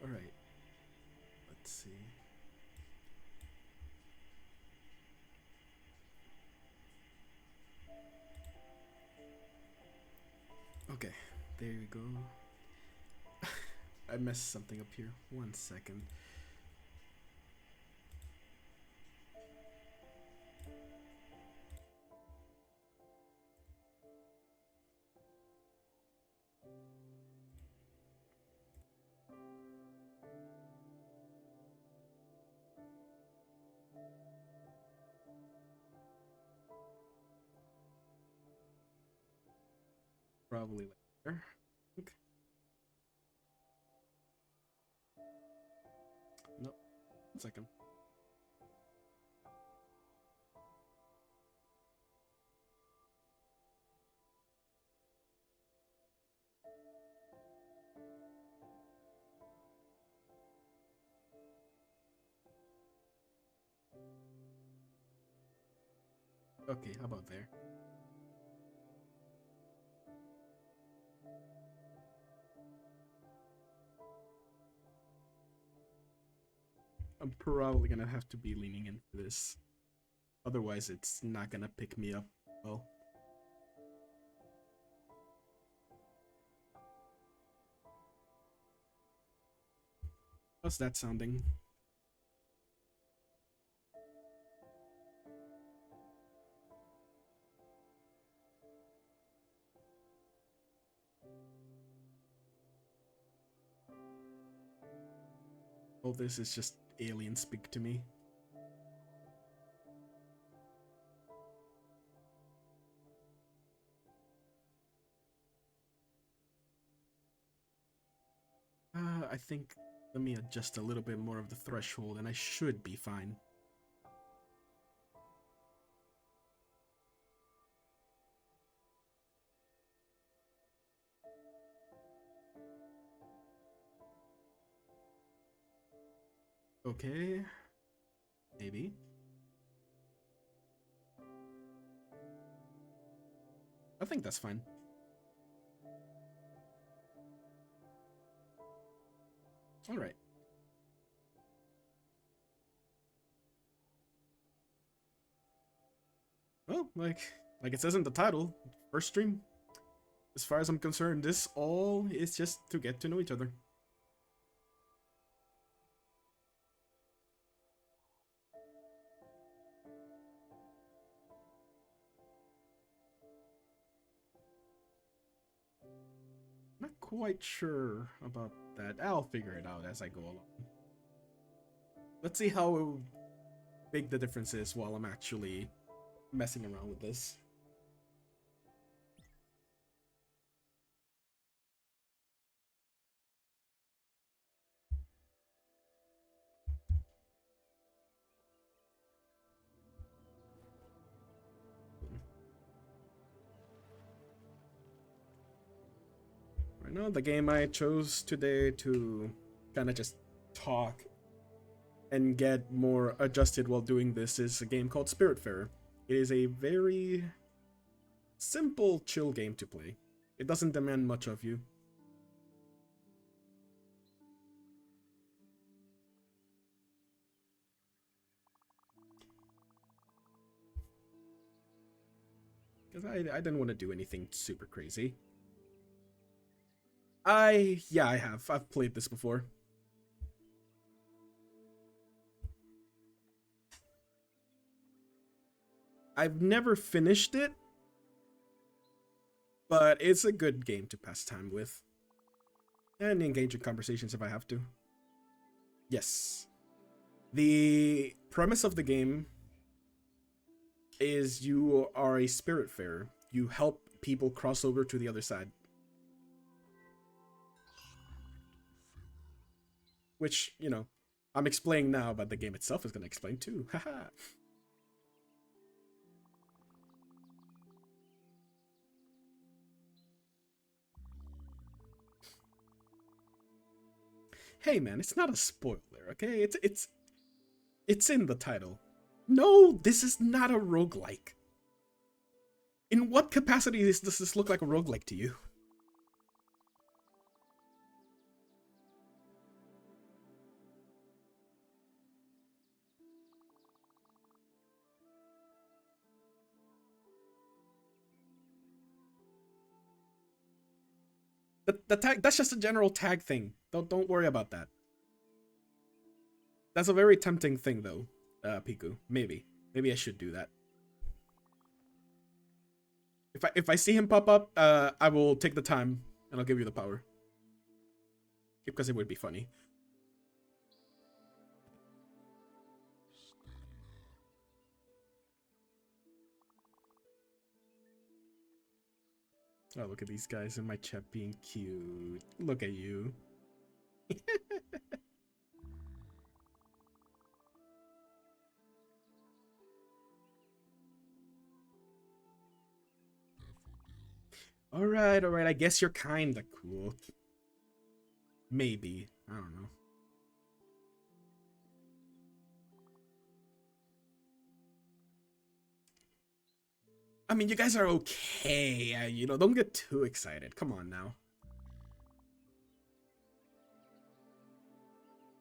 Alright, let's see. Okay, there you go. I messed something up here. 1 second. Probably later. Okay. Nope. 1 second. Okay, how about there? I'm probably gonna have to be leaning in for this. Otherwise, it's not gonna pick me up well. How's that sounding? Oh, this is just alien speak to me. I think let me adjust a little bit more of the threshold and I should be fine. Okay, maybe. I think that's fine. All right. Well, like it says in the title, first stream. As far as I'm concerned, this all is just to get to know each other. Not quite sure about that. I'll figure it out as I go along. Let's see how big the difference is while I'm actually messing around with this. Right now, the game I chose today to kind of just talk and get more adjusted while doing this is a game called Spiritfarer. It is a very simple, chill game to play. It doesn't demand much of you. Because I didn't want to do anything super crazy. Yeah, I have. I've played this before. I've never finished it, but it's a good game to pass time with. And engage in conversations if I have to. Yes. The premise of the game is you are a spiritfarer. You help people cross over to the other side. Which, you know, I'm explaining now, but the game itself is going to explain too. Haha. Hey man, it's not a spoiler, okay? It's in the title. No, this is not a roguelike. In what capacity does this look like a roguelike to you? The tag, that's just a general tag thing. Don't worry about that. That's a very tempting thing though, Piku. Maybe I should do that. If I see him pop up, I will take the time and I'll give you the power. Because it would be funny. Oh, look at these guys in my chat being cute. Look at you. Alright, I guess you're kinda cool. Maybe. I don't know. I mean, you guys are okay. You know, don't get too excited. Come on now.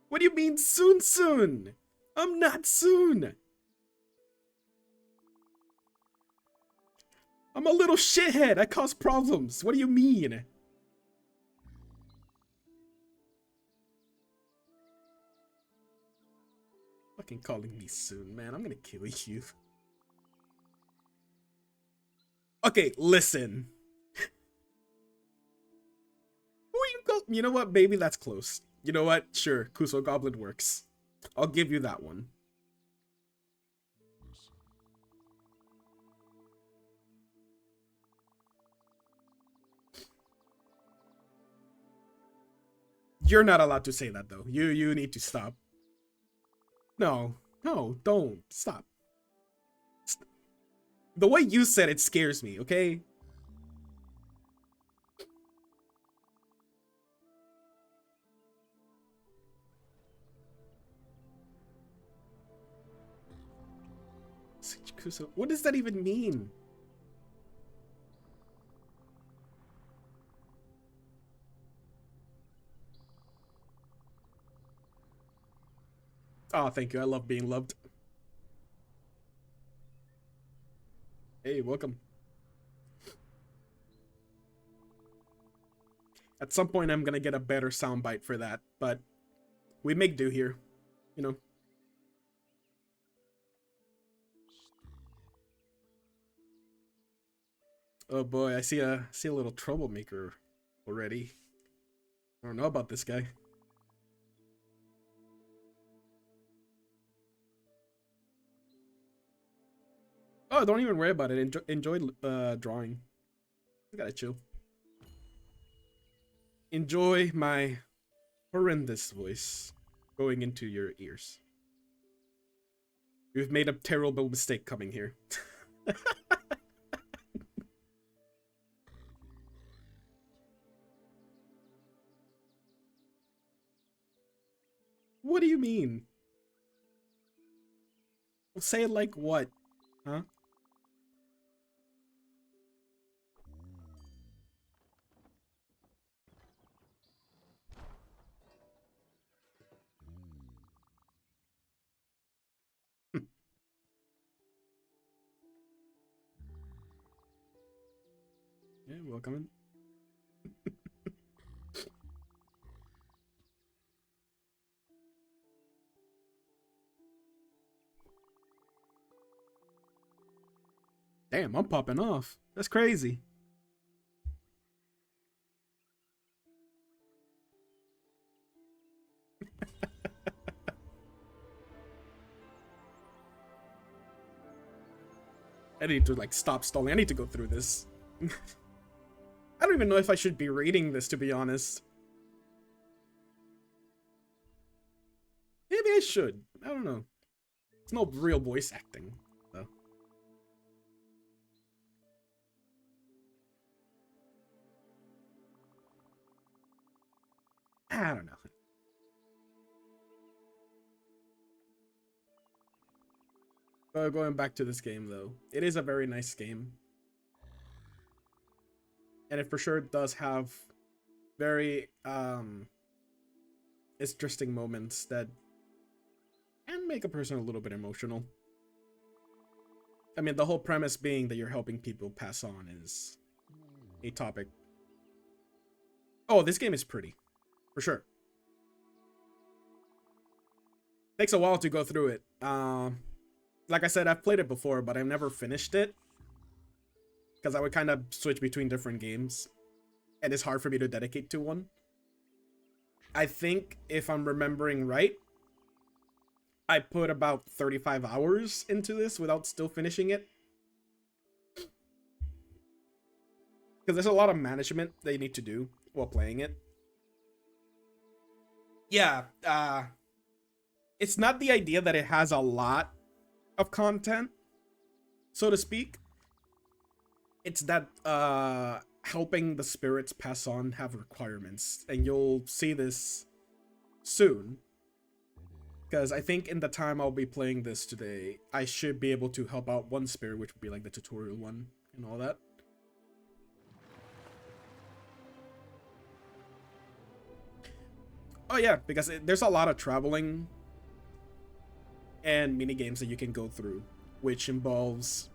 What do you mean soon? I'm not soon. I'm a little shithead. I cause problems. What do you mean? Fucking calling me soon, man. I'm gonna kill you. Okay, listen. Who are you call? You know what? Maybe that's close. You know what? Sure, Kuso Goblin works. I'll give you that one. You're not allowed to say that though. You need to stop. No, don't stop. The way you said it scares me. Okay. What does that even mean? Oh, thank you. I love being loved. Hey, welcome. At some point, I'm gonna get a better soundbite for that, but we make do here, you know. Oh boy, I see a little troublemaker already. I don't know about this guy. Oh, don't even worry about it. Enjoy drawing. I gotta chill. Enjoy my horrendous voice going into your ears. You've made a terrible mistake coming here. What do you mean? Well, say it like what? Huh? Yeah, welcome. Damn, I'm popping off. That's crazy. I need to like stop stalling. I need to go through this. I don't even know if I should be reading this, to be honest. Maybe I should. I don't know. It's no real voice acting, though. I don't know. Going back to this game, though, it is a very nice game. And it for sure does have very interesting moments that can make a person a little bit emotional. I mean, the whole premise being that you're helping people pass on is a topic. Oh, this game is pretty, for sure. Takes a while to go through it. Like I said, I've played it before, but I've never finished it because I would kind of switch between different games, and it's hard for me to dedicate to one. I think if I'm remembering right, I put about 35 hours into this without still finishing it. Because there's a lot of management that you need to do while playing it. Yeah, it's not the idea that it has a lot of content, so to speak. It's that helping the spirits pass on have requirements, and you'll see this soon. Because I think in the time I'll be playing this today, I should be able to help out one spirit, which would be like the tutorial one and all that. Oh yeah, because there's a lot of traveling and mini games that you can go through, which involves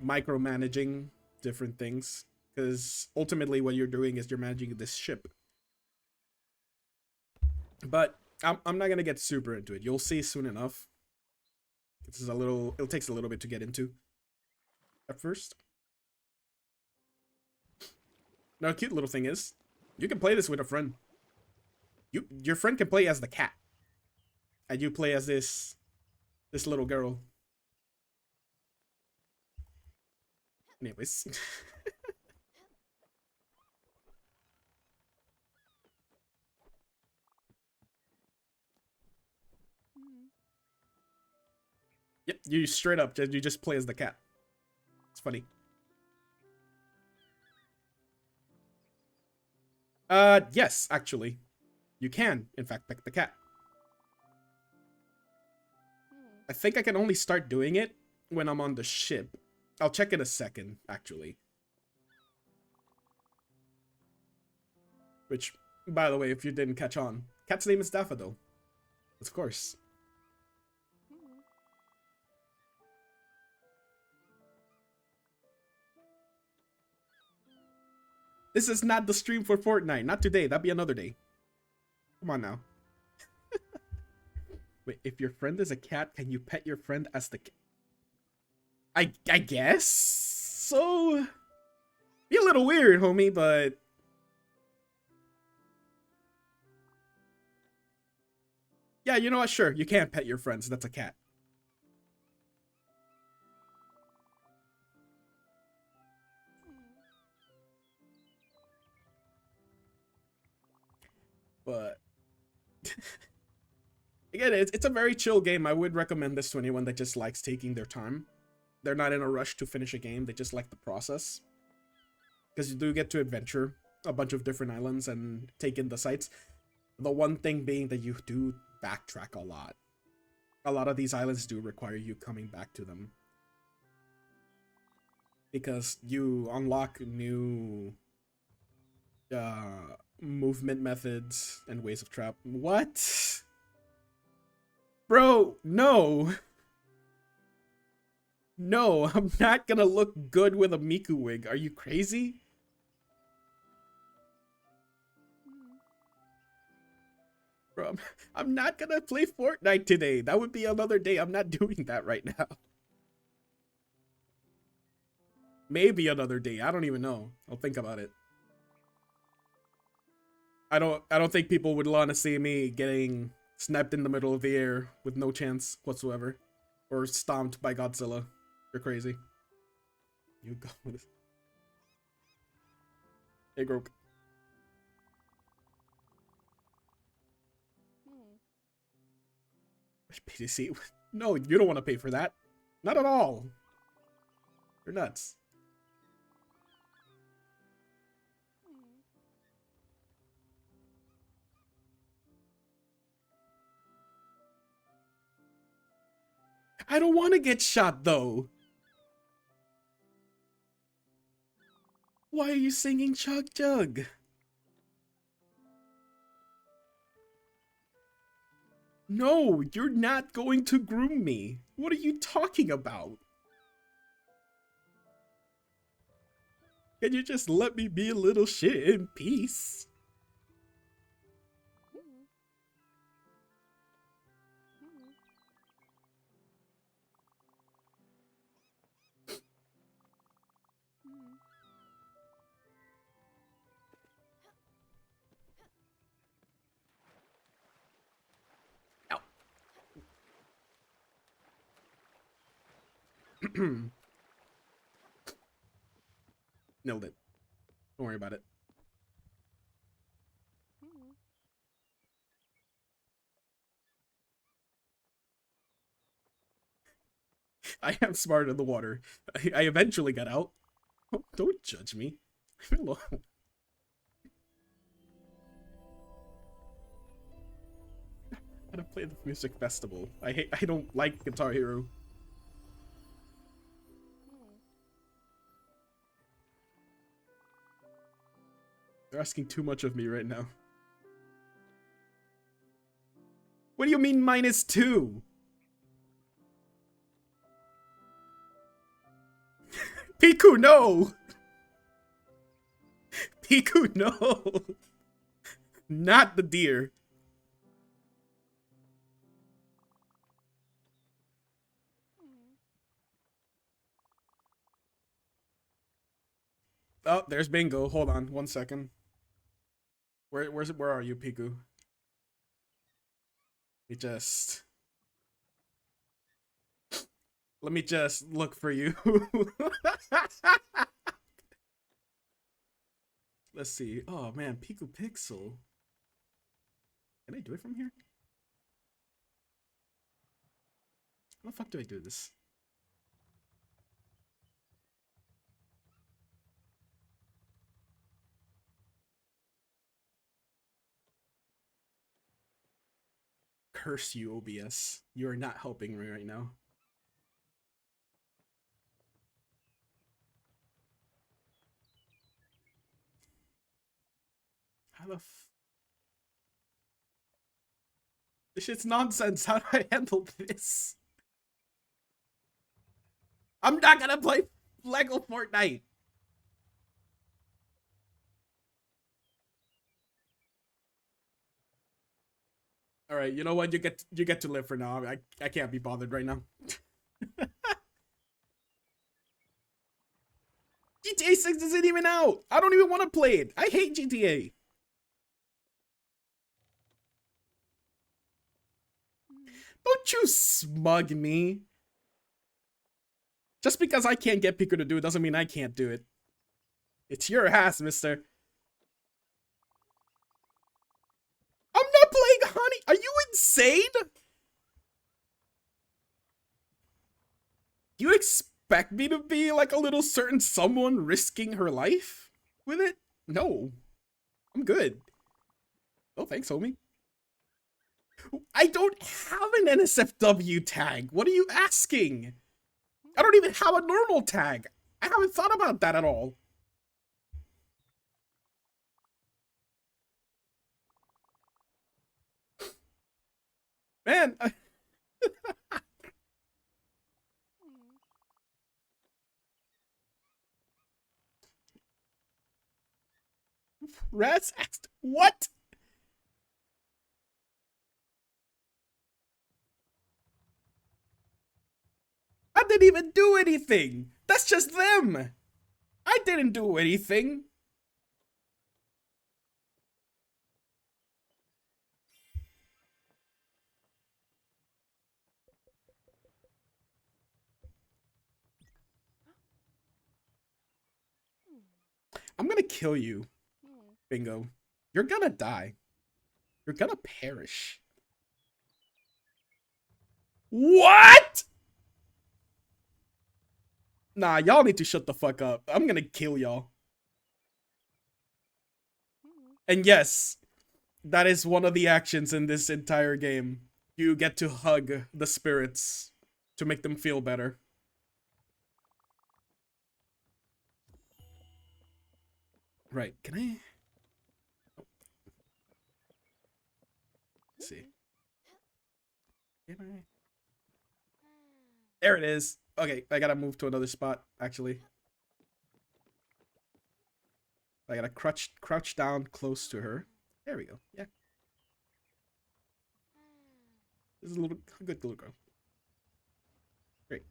micromanaging different things. Because ultimately what you're doing is you're managing this ship. But I'm not gonna get super into it. You'll see soon enough. This is a little. It takes a little bit to get into. At first. Now, a cute little thing is, you can play this with a friend. Your friend can play as the cat, and you play as this little girl. Anyways. Yep, you straight up, you just play as the cat. It's funny. Yes, actually. You can, in fact, pick the cat. I think I can only start doing it when I'm on the ship. I'll check in a second, actually. Which, by the way, if you didn't catch on, cat's name is Daffodil. Of course. This is not the stream for Fortnite. Not today. That'd be another day. Come on now. Wait, if your friend is a cat, can you pet your friend as the cat? I guess so. Be a little weird, homie, but yeah, you know what? Sure, you can pet your friends. That's a cat. But again, it's a very chill game. I would recommend this to anyone that just likes taking their time. They're not in a rush to finish a game. They just like the process. Because you do get to adventure a bunch of different islands and take in the sights. The one thing being that you do backtrack a lot. A lot of these islands do require you coming back to them. Because you unlock new movement methods and ways of trap. What? Bro, no. No, I'm not gonna look good with a Miku wig. Are you crazy? Bro, I'm not gonna play Fortnite today. That would be another day. I'm not doing that right now. Maybe another day. I don't even know. I'll think about it. I don't think people would want to see me getting snapped in the middle of the air with no chance whatsoever. Or stomped by Godzilla. You're crazy. You go with... Hey, Grok. PDC? No, you don't want to pay for that. Not at all. You're nuts. I don't want to get shot, though. Why are you singing Chug Jug? No, you're not going to groom me. What are you talking about? Can you just let me be a little shit in peace? Ow. Nailed it. Don't worry about it. I am smart in the water. I eventually got out. Don't judge me. Leave me alone. I gotta play the music festival. I don't like Guitar Hero. They're asking too much of me right now. What do you mean -2? Piku, no! Piku, no! Not the deer. Oh, there's Bingo. Hold on, 1 second. Where are you, Piku? Let me just look for you. Let's see. Oh man, Piku Pixel. Can I do it from here? How the fuck do I do this? Curse you, OBS. You are not helping me right now. How the This shit's nonsense. How do I handle this? I'm not gonna play Lego Fortnite. All right, you know what? You get to live for now. I can't be bothered right now. GTA 6 isn't even out. I don't even want to play it. I hate GTA. Don't you smug me. Just because I can't get Pico to do it doesn't mean I can't do it. It's your ass, mister. I'm not playing Honey. Are you insane? You expect me to be like a little certain someone risking her life with it? No. I'm good. Oh, thanks, homie. I don't have an NSFW tag. What are you asking? I don't even have a normal tag. I haven't thought about that at all. Man, Rats asked, what? I didn't even do anything. That's just them. I didn't do anything. I'm gonna kill you, Bingo. You're gonna die. You're gonna perish. What? Nah, y'all need to shut the fuck up. I'm gonna kill y'all. And yes, that is one of the actions in this entire game. You get to hug the spirits to make them feel better. Right, can I? Let's see. Can I? There it is. Okay, I gotta move to another spot, actually. I gotta crouch down close to her. There we go. Yeah. This is a good little girl. Great.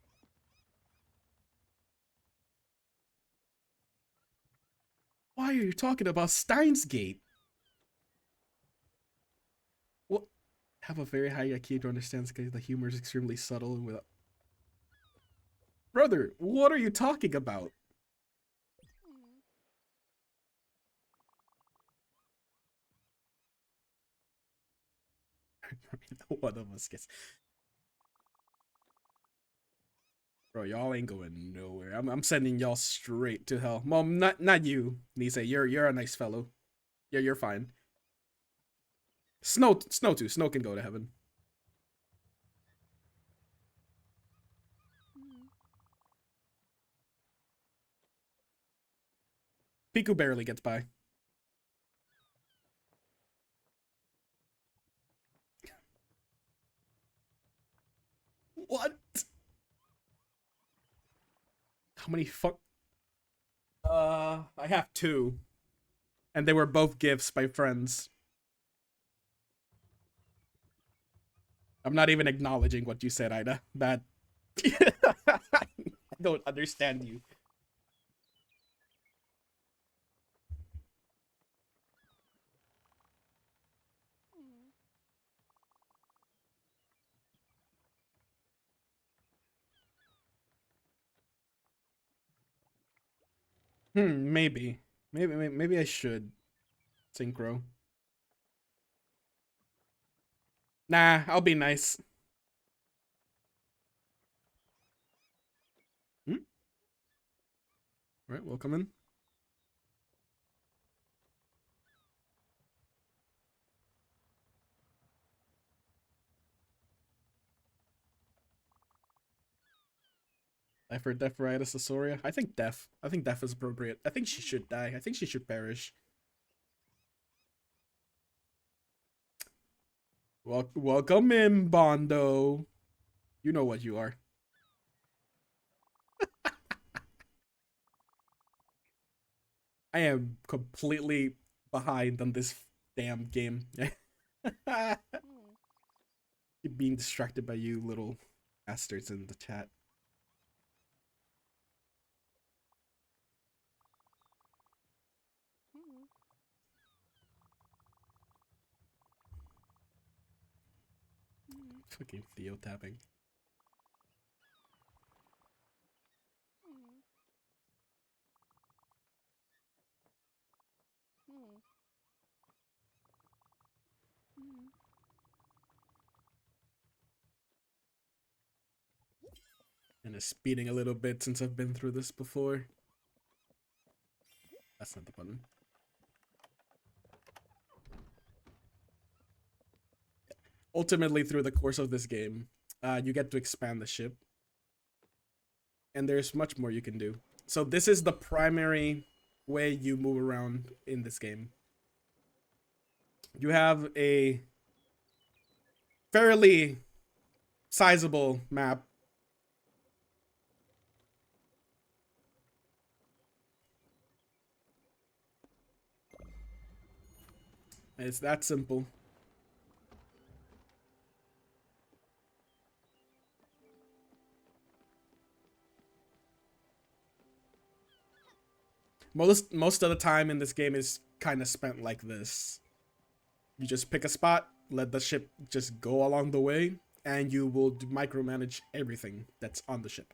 Why are you talking about Steins Gate? What? Have a very high IQ to understand the humor is extremely subtle and without. Brother, what are you talking about? One of us gets. Bro, y'all ain't going nowhere. I'm sending y'all straight to hell. Mom, not you, Nisa. You're a nice fellow. Yeah, you're fine. Snow too. Snow can go to heaven. Piku barely gets by. What? How many fuck? I have two, and they were both gifts by friends. I'm not even acknowledging what you said, Ida. That I don't understand you. Maybe. Maybe I should synchro. Nah, I'll be nice. All right, welcome in. Life or death for Ida Sosoria? I think death. I think death is appropriate. I think she should die. I think she should perish. Welcome in, Bondo. You know what you are. I am completely behind on this damn game. Keep being distracted by you little bastards in the chat. Fucking Theo tapping. And it's speeding a little bit since I've been through this before. That's not the button. Ultimately, through the course of this game, you get to expand the ship. And there's much more you can do. So this is the primary way you move around in this game. You have a fairly sizable map. It's that simple. Most of the time in this game is kind of spent like this. You just pick a spot, let the ship just go along the way, and you will micromanage everything that's on the ship.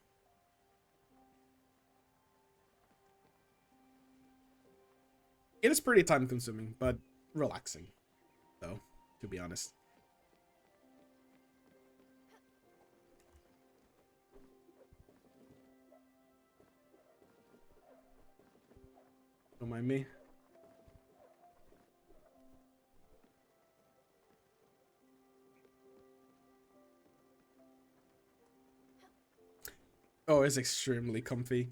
It is pretty time consuming, but relaxing, though, to be honest. Don't mind me. Oh, it's extremely comfy.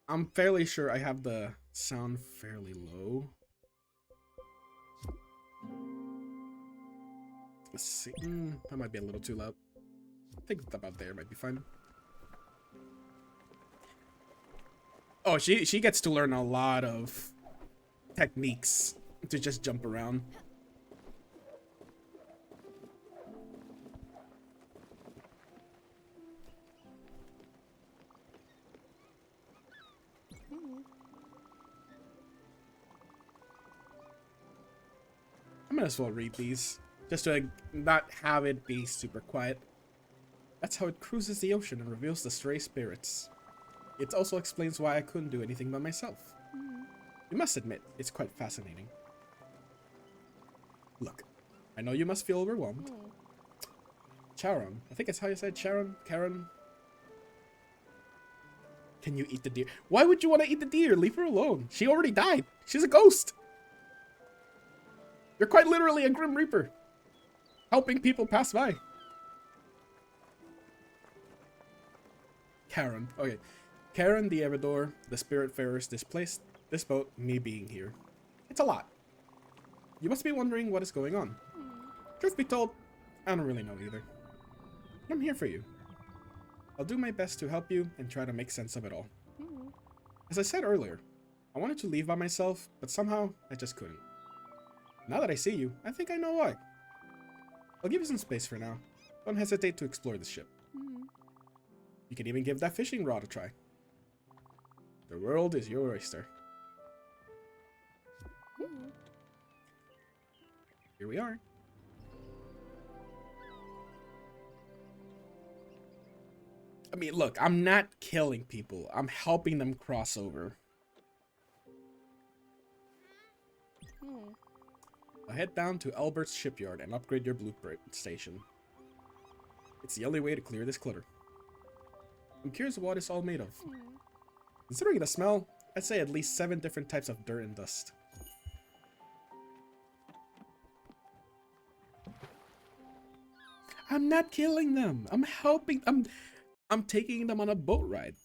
I'm fairly sure I have the sound fairly low. Let's see. That might be a little too loud. I think about there might be fine. Oh, she gets to learn a lot of techniques to just jump around. I might as well read these, just to not have it be super quiet. That's how it cruises the ocean and reveals the stray spirits. It also explains why I couldn't do anything by myself. You must admit, it's quite fascinating. Look, I know you must feel overwhelmed. Charon, I think that's how you said Charon? Karen? Can you eat the deer? Why would you want to eat the deer? Leave her alone. She already died. She's a ghost. You're quite literally a Grim Reaper, helping people pass by. Karen, okay. Karen the Evador, the Spiritfarers displaced this boat, me being here. It's a lot. You must be wondering what is going on. Truth be told, I don't really know either. I'm here for you. I'll do my best to help you and try to make sense of it all. As I said earlier, I wanted to leave by myself, but somehow I just couldn't. Now that I see you, I think I know why. I'll give you some space for now. Don't hesitate to explore the ship. You can even give that fishing rod a try. The world is your oyster. Here we are. I mean, look, I'm not killing people. I'm helping them cross over. I'll head down to Albert's shipyard and upgrade your blueprint station. It's the only way to clear this clutter. I'm curious what it's all made of. Considering the smell, I'd say at least 7 different types of dirt and dust. I'm not killing them. I'm helping. I'm taking them on a boat ride.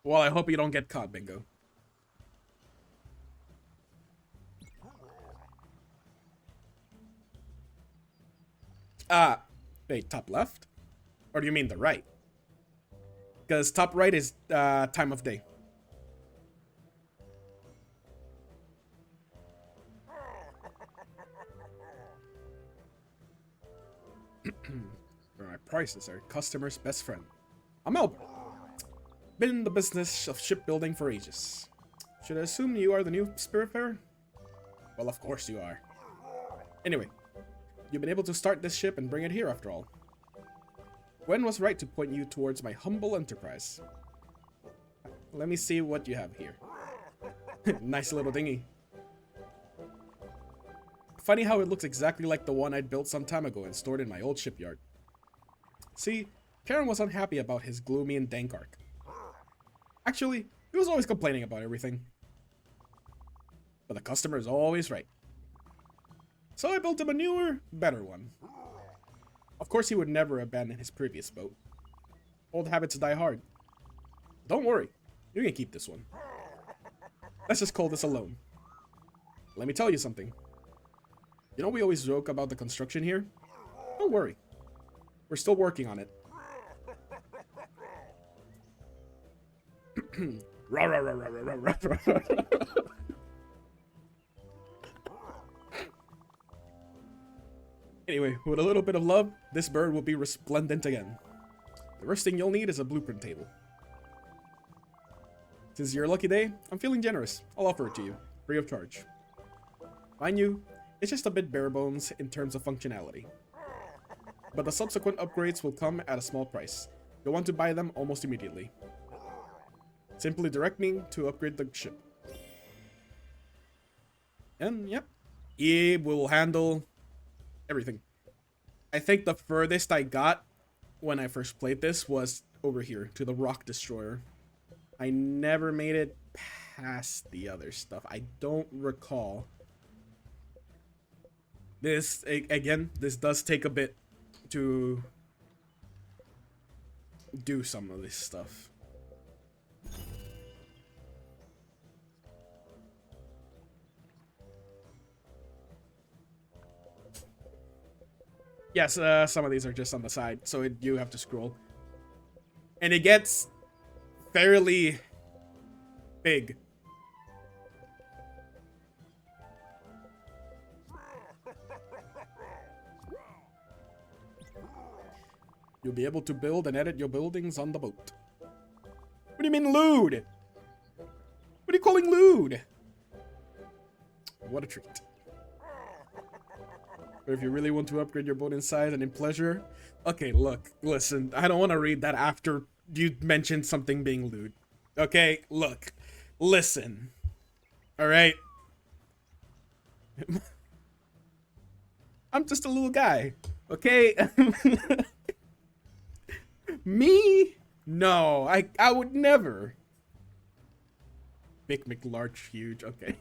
Well, I hope you don't get caught, Bingo. Wait, top left? Or do you mean the right? Because top right is time of day. My prices are customer's best friend. I'm Albert. Been in the business of shipbuilding for ages. Should I assume you are the new Spiritfarer? Well, of course you are. Anyway, you've been able to start this ship and bring it here after all. Gwen was right to point you towards my humble enterprise. Let me see what you have here. Nice little dinghy. Funny how it looks exactly like the one I'd built some time ago and stored in my old shipyard. See, Karen was unhappy about his gloomy and dank arc. Actually, he was always complaining about everything. But the customer is always right. So I built him a newer, better one. Of course he would never abandon his previous boat. Old habits die hard. Don't worry, you can keep this one. Let's just call this a loan. Let me tell you something. You know we always joke about the construction here? Don't worry. We're still working on it. Rah, rah, rah, rah, rah, rah, rah, rah. Anyway, with a little bit of love, this bird will be resplendent again. The first thing you'll need is a blueprint table. Since you're a lucky day, I'm feeling generous. I'll offer it to you, free of charge. Mind you, it's just a bit bare bones in terms of functionality. But the subsequent upgrades will come at a small price. You'll want to buy them almost immediately. Simply direct me to upgrade the ship. And yep, it will handle everything. I think the furthest I got when I first played this was over here to the Rock Destroyer. I never made it past the other stuff. I don't recall. This, again, this does take a bit to do some of this stuff. Yes, some of these are just on the side, so you have to scroll. And it gets fairly big. You'll be able to build and edit your buildings on the boat. What do you mean lewd? What are you calling lewd? What a treat. But if you really want to upgrade your boat in size and in pleasure... Okay, look, listen, I don't want to read that after you mentioned something being lewd. Okay, look, listen. Alright? I'm just a little guy, okay? Me? No, I would never. Big McLarge huge, okay.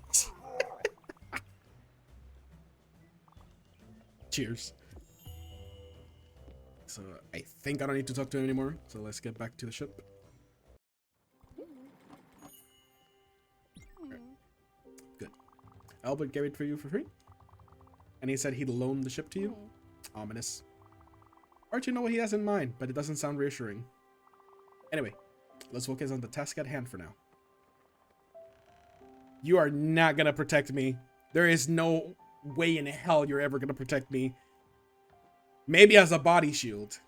Cheers. So I think I don't need to talk to him anymore, so let's get back to the ship. Right. Good. Albert gave it for you for free. And he said he'd loan the ship to you. Ominous. Archie know what he has in mind, but it doesn't sound reassuring. Anyway, let's focus on the task at hand for now. You are not gonna protect me. There is no way in hell you're ever gonna protect me. Maybe as a body shield.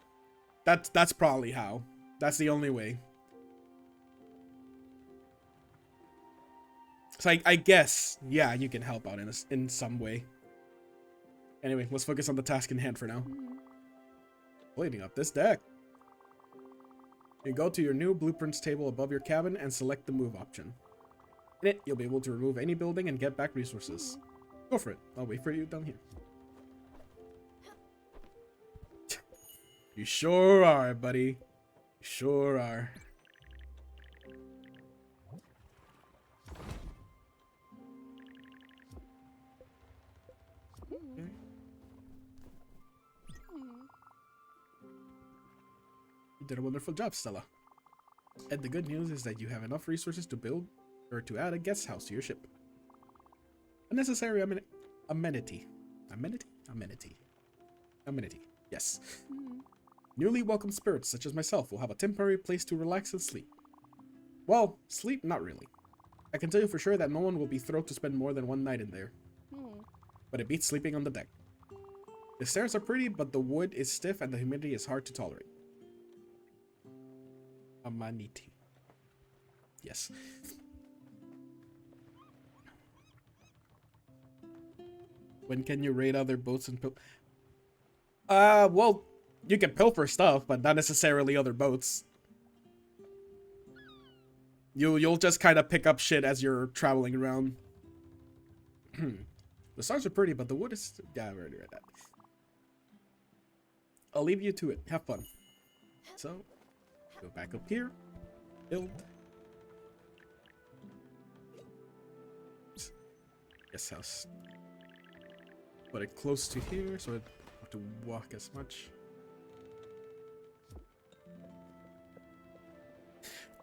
That's probably how. That's the only way. So I guess, yeah, you can help out in some way. Anyway, let's focus on the task in hand for now. Cleaning up this deck. You go to your new blueprints table above your cabin and select the move option. In it, you'll be able to remove any building and get back resources. Go for it. I'll wait for you down here. You sure are, buddy. You sure are. Okay. You did a wonderful job, Stella. And the good news is that you have enough resources to build or to add a guest house to your ship. A necessary amenity. Amenity. Yes. Newly welcome spirits such as myself will have a temporary place to relax and sleep. Well, sleep, not really. I can tell you for sure that no one will be thrilled to spend more than one night in there. But it beats sleeping on the deck. The stairs are pretty, but the wood is stiff and the humidity is hard to tolerate. Amenity. Yes. When can you raid other boats and well, you can pilfer stuff, but not necessarily other boats. You'll just kind of pick up shit as you're traveling around. The stars are pretty, but the wood is... Yeah, I already read that. I'll leave you to it. Have fun. So, go back up here. Build. Guest house. Put it close to here, so I don't have to walk as much.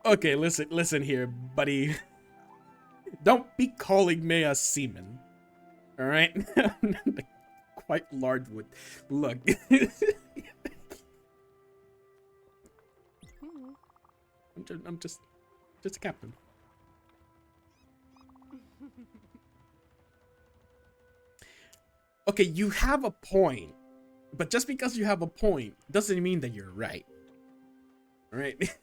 Okay, listen here, buddy. Don't be calling me a seaman. Alright? Quite large wood. Look. I'm just a captain. Okay, you have a point. But just because you have a point doesn't mean that you're right. Alright?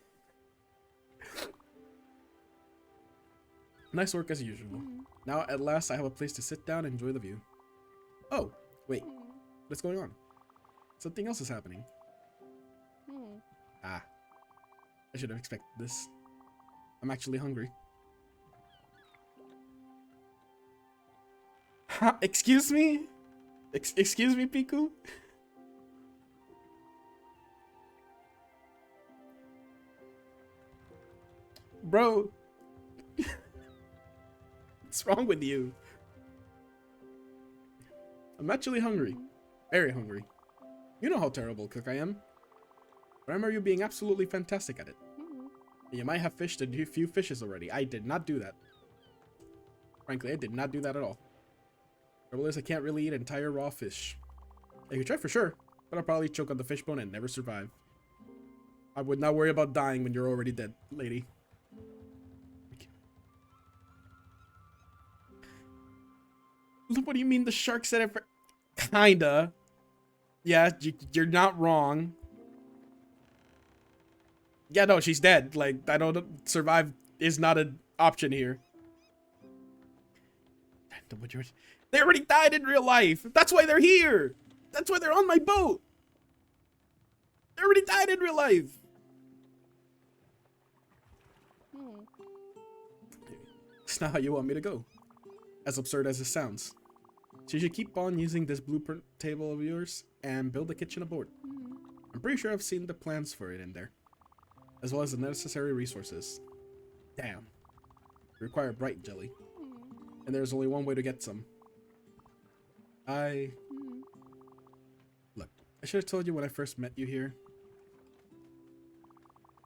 Nice work as usual. Now, at last, I have a place to sit down and enjoy the view. Oh, wait. What's going on? Something else is happening. Ah. I should have expected this. I'm actually hungry. Excuse me? Excuse me, Piku? Bro. What's wrong with you? I'm actually hungry. Very hungry. You know how terrible a cook I am. I remember you being absolutely fantastic at it. You might have fished a few fishes already. I did not do that. Frankly, I did not do that at all. Trouble is, I can't really eat entire raw fish. I could try for sure, but I'll probably choke on the fish bone and never survive. I would not worry about dying when you're already dead, lady. What do you mean the shark said it for... Kinda. Yeah, you're not wrong. Yeah, no, she's dead. Like, I don't... Survive is not an option here. They already died in real life. That's why they're here. That's why they're on my boat. They already died in real life. It's not how you want me to go. As absurd as it sounds. So you should keep on using this blueprint table of yours and build the kitchen aboard. I'm pretty sure I've seen the plans for it in there. As well as the necessary resources. Damn. You require bright jelly. And there's only one way to get some. Look, I should have told you when I first met you here.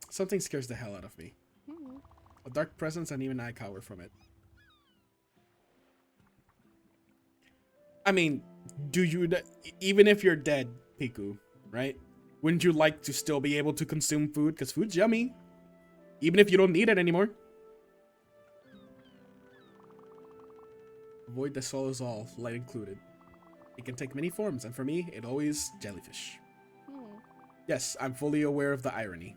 Something scares the hell out of me. A dark presence and even I cower from it. I mean, do you, even if you're dead, Piku, right? Wouldn't you like to still be able to consume food? Because food's yummy. Even if you don't need it anymore. A void that swallows all, light included. It can take many forms, and for me, it always jellyfish. Yes, I'm fully aware of the irony.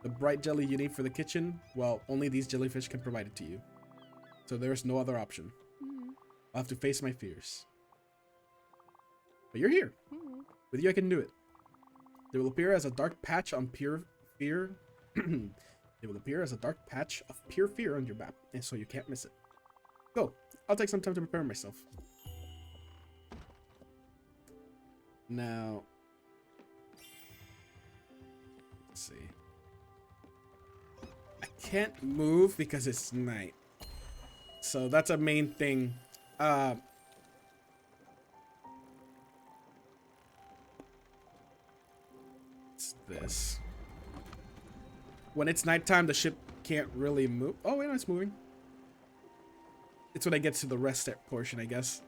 The bright jelly you need for the kitchen, well, only these jellyfish can provide it to you. So there's no other option. I'll have to face my fears. But you're here. With you I can do it. They will appear as a dark patch on pure fear. They will appear as a dark patch of pure fear on your map, and so you can't miss it. Go. I'll take some time to prepare myself. Now, let's see. I can't move because it's night. So that's a main thing. It's this. When it's nighttime, the ship can't really move. Oh, wait, no, it's moving. It's when I get to the rest portion, I guess.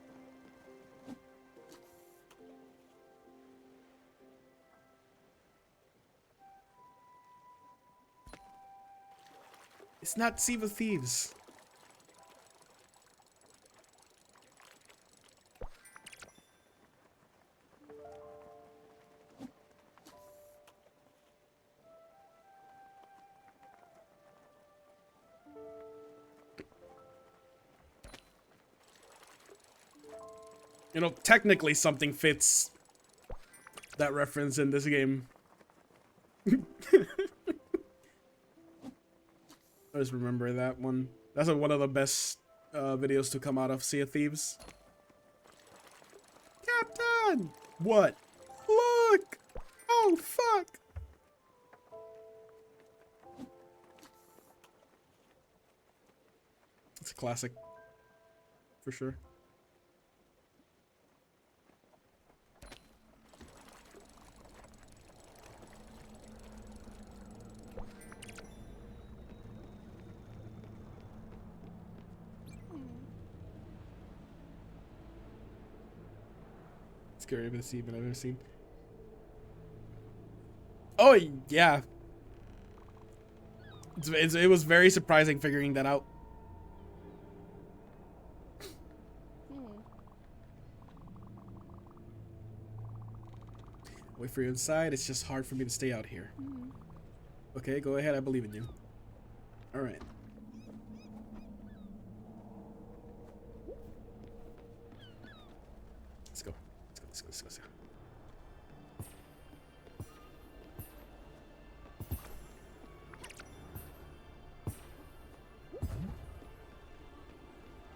It's not Sea of Thieves. You know, technically something fits that reference in this game. I just remember that one. That's one of the best videos to come out of Sea of Thieves. Captain! What? Look! Oh, fuck! It's a classic. For sure. Scariest scene I've ever seen. Oh yeah, it was very surprising figuring that out. Wait for you inside. It's just hard for me to stay out here. Okay, go ahead. I believe in you. All right. Let's go. Let's go.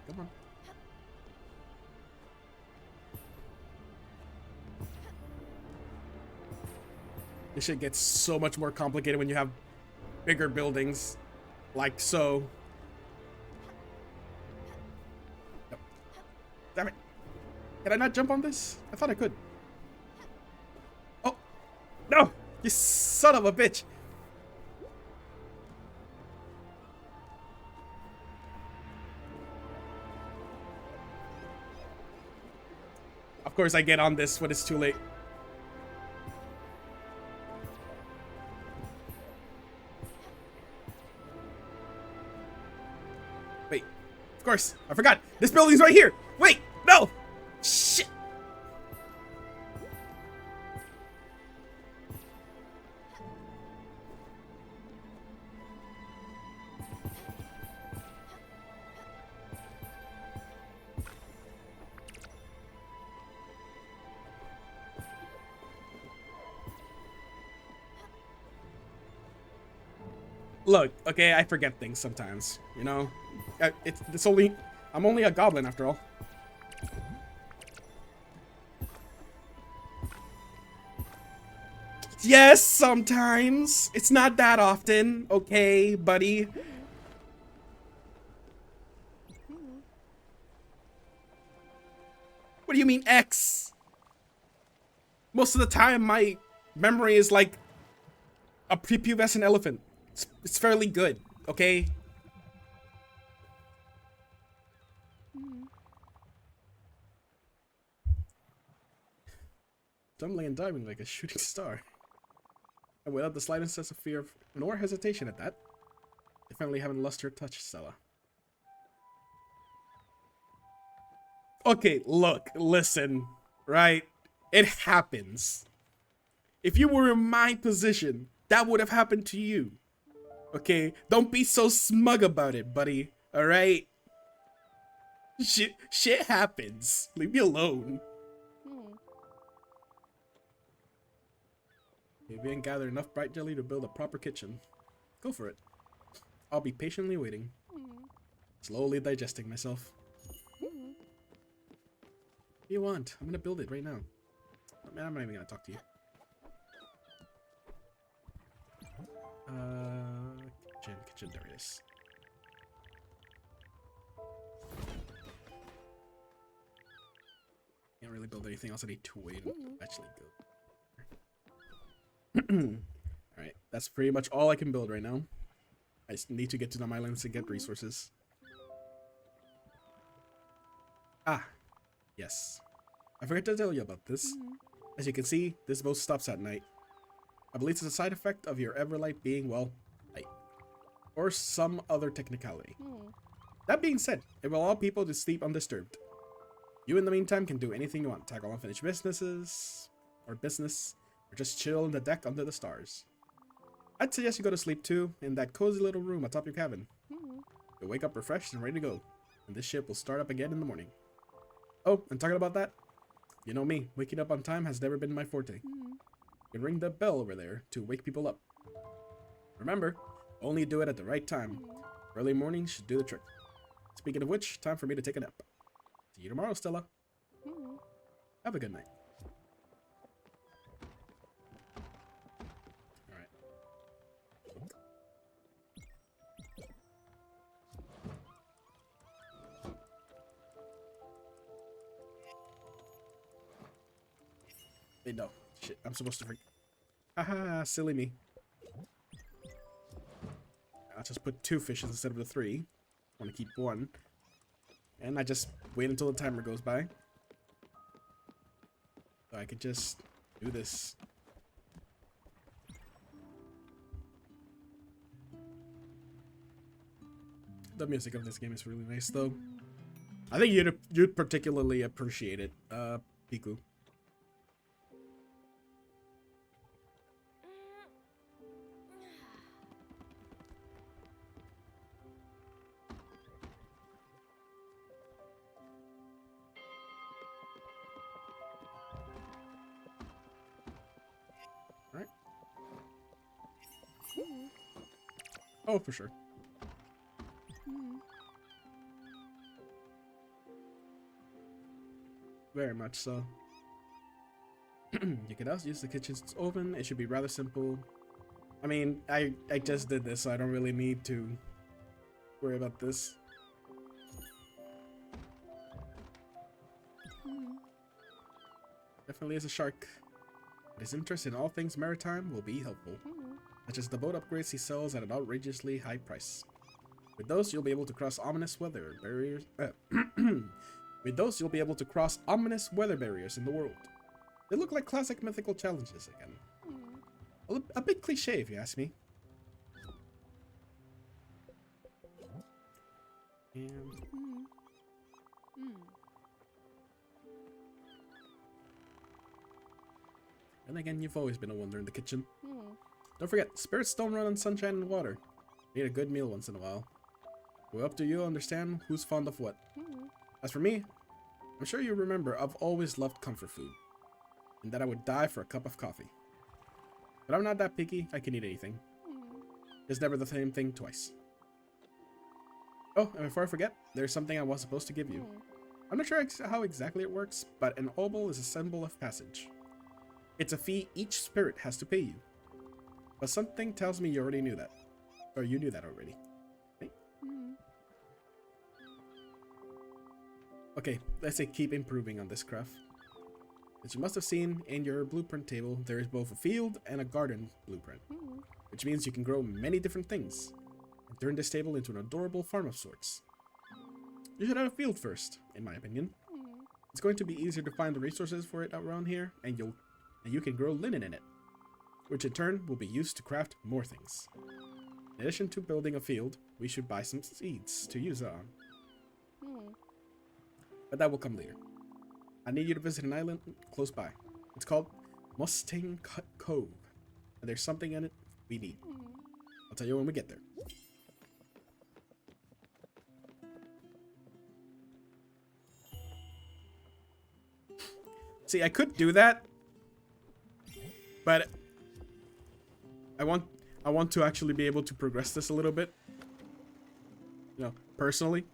Come on. This shit gets so much more complicated when you have bigger buildings, like so. Nope. Damn it. Can I not jump on this? I thought I could. Oh! No! You son of a bitch! Of course I get on this when it's too late. Wait, of course, I forgot. This building's right here. Wait, no. Shit. Look, okay, I forget things sometimes, you know? I'm only a goblin after all. Yes, sometimes. It's not that often, okay, buddy? What do you mean X? Most of the time, my memory is like a prepubescent elephant. It's fairly good, okay? Tumbling and diving like a shooting star. And without the slightest sense of fear nor hesitation at that. Definitely haven't lost your touch, Stella. Okay, look, listen, right? It happens. If you were in my position, that would have happened to you. Okay, don't be so smug about it, buddy. All right. Shit happens. Leave me alone. Maybe I can gather enough bright jelly to build a proper kitchen. Go for it. I'll be patiently waiting. Slowly digesting myself. What do you want? I'm gonna build it right now. Man, I'm not even gonna talk to you. Kitchen, there it is. Can't really build anything else. I need to wait and actually build. Alright, that's pretty much all I can build right now. I just need to get to the islands to get resources. Ah, yes. I forgot to tell you about this. As you can see, this boat stops at night. I believe it's a side effect of your Everlight being, well, light. Or some other technicality. That being said, it will allow people to sleep undisturbed. You in the meantime can do anything you want. Tackle unfinished business, or just chill on the deck under the stars. I'd suggest you go to sleep too, in that cozy little room atop your cabin. You'll wake up refreshed and ready to go, and this ship will start up again in the morning. Oh, and talking about that, you know me, waking up on time has never been my forte. You can ring the bell over there to wake people up. Remember, only do it at the right time. Early mornings should do the trick. Speaking of which, time for me to take a nap. See you tomorrow, Stella. Have a good night. Alright. Wait, no. Shit, I'm supposed to freak. Haha, silly me. I'll just put 2 fishes instead of the 3. I want to keep 1. And I just wait until the timer goes by. So I could just do this. The music of this game is really nice, though. I think you'd particularly appreciate it, Piku. Alright. Oh, for sure. Very much so. You can also use the kitchen's oven. It should be rather simple. I mean, I just did this, so I don't really need to worry about this. Definitely is a shark. But his interest in all things maritime will be helpful. Such as the boat upgrades he sells at an outrageously high price. With those, you'll be able to cross ominous weather barriers. With those, you'll be able to cross ominous weather barriers in the world. They look like classic mythical challenges again. A bit cliche, if you ask me. And and again, you've always been a wonder in the kitchen. Don't forget, spirits don't run on sunshine and water. Need a good meal once in a while. Well, up to you to understand who's fond of what. As for me, I'm sure you remember I've always loved comfort food, and that I would die for a cup of coffee. But I'm not that picky, I can eat anything. It's never the same thing twice. Oh, and before I forget, there's something I was supposed to give you. I'm not sure how exactly it works, but an obol is a symbol of passage. It's a fee each spirit has to pay you. But something tells me you already knew that. Or you knew that already. Okay, okay, let's say keep improving on this craft. As you must have seen in your blueprint table, there is both a field and a garden blueprint. Which means you can grow many different things. And turn this table into an adorable farm of sorts. You should have a field first, in my opinion. It's going to be easier to find the resources for it around here, and you can grow linen in it, which in turn will be used to craft more things. In addition to building a field, we should buy some seeds to use it on. But that will come later. I need you to visit an island close by. It's called Mustang Cove, and there's something in it we need. I'll tell you when we get there. See, I could do that, but I want to actually be able to progress this a little bit, you know, personally.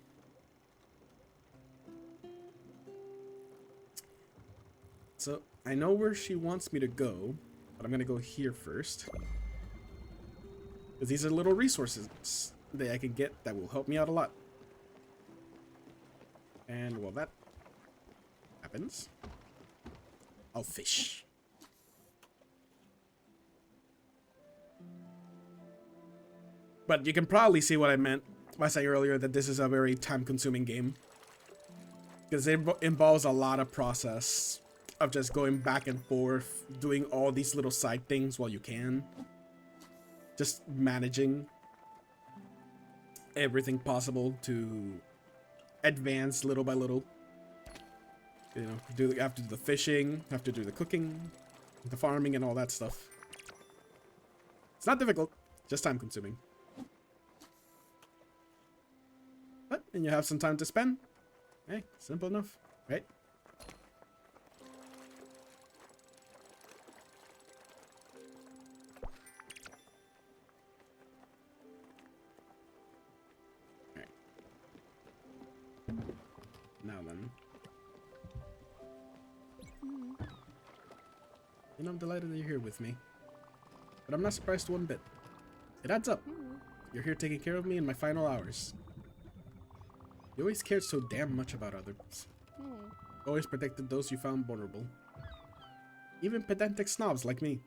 So I know where she wants me to go, but I'm gonna go here first, because these are little resources that I can get that will help me out a lot. And while that happens, I'll fish. But you can probably see what I meant by saying earlier that this is a very time-consuming game, because it involves a lot of process of just going back and forth, doing all these little side things while you can, just managing everything possible to advance little by little. You know, you have to do the fishing, have to do the cooking, the farming, and all that stuff. It's not difficult, just time consuming. But and you have some time to spend. Hey, simple enough, right? Alright. Now then. And I'm delighted that you're here with me. But I'm not surprised one bit. It adds up. You're here taking care of me in my final hours. You always cared so damn much about others. Always protected those you found vulnerable. Even pedantic snobs like me.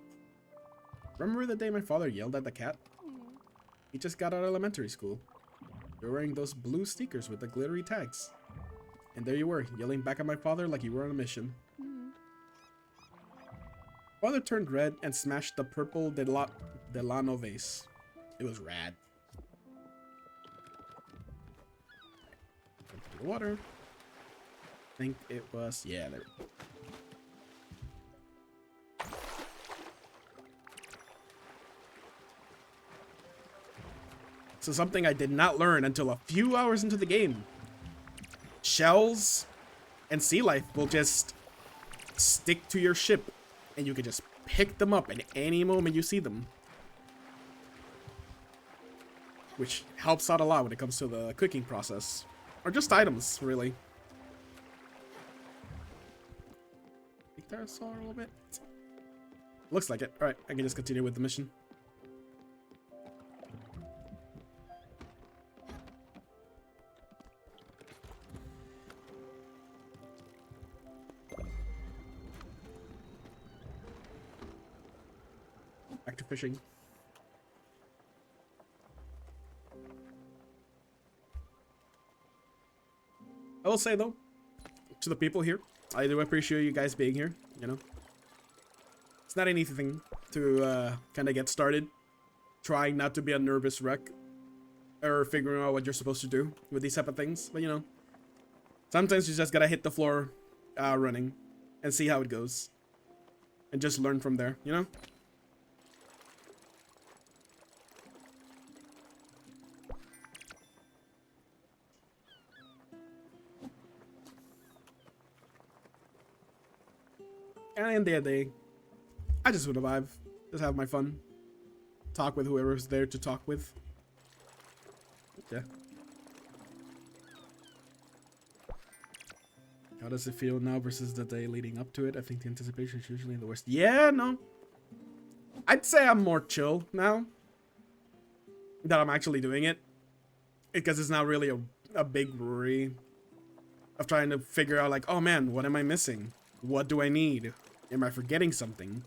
Remember the day my father yelled at the cat? He just got out of elementary school. You were wearing those blue sneakers with the glittery tags. And there you were, yelling back at my father like you were on a mission. Father turned red and smashed the purple Delano vase. It was rad. Into the water. I think it was, yeah, there. So something I did not learn until a few hours into the game. Shells and sea life will just stick to your ship, and you can just pick them up at any moment you see them. Which helps out a lot when it comes to the cooking process. Or just items, really. I think there I saw a little bit. Looks like it. Alright, I can just continue with the mission. Back to fishing. I will say though, to the people here, I do appreciate you guys being here, you know. It's not anything to kind of get started. Trying not to be a nervous wreck or figuring out what you're supposed to do with these type of things. But you know, sometimes you just gotta hit the floor running and see how it goes. And just learn from there, you know? And at the end of the day, I just want to vibe. Just have my fun. Talk with whoever's there to talk with. Yeah. How does it feel now versus the day leading up to it? I think the anticipation is usually the worst. Yeah, no. I'd say I'm more chill now that I'm actually doing it. Because it's not really a big worry of trying to figure out like, oh man, what am I missing? What do I need? Am I forgetting something?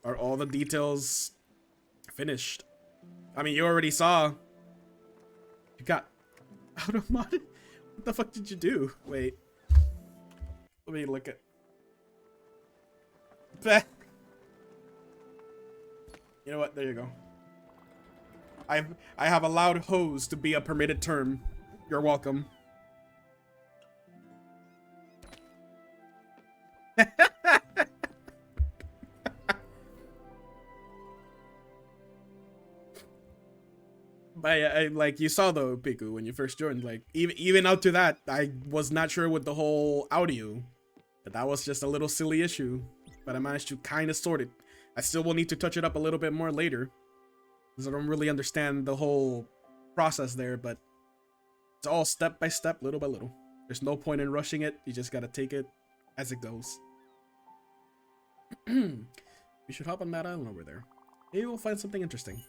Are all the details finished? I mean, you already saw. You got out of mod. What the fuck did you do? Wait. Let me look at. Bah. You know what? There you go. I have allowed hose to be a permitted term. You're welcome. But like you saw though, Piku, when you first joined, like even up to that, I was not sure with the whole audio. But that was just a little silly issue. But I managed to kind of sort it. I still will need to touch it up a little bit more later. Because I don't really understand the whole process there, but it's all step by step, little by little. There's no point in rushing it. You just gotta take it as it goes. We should hop on that island over there. Maybe we'll find something interesting.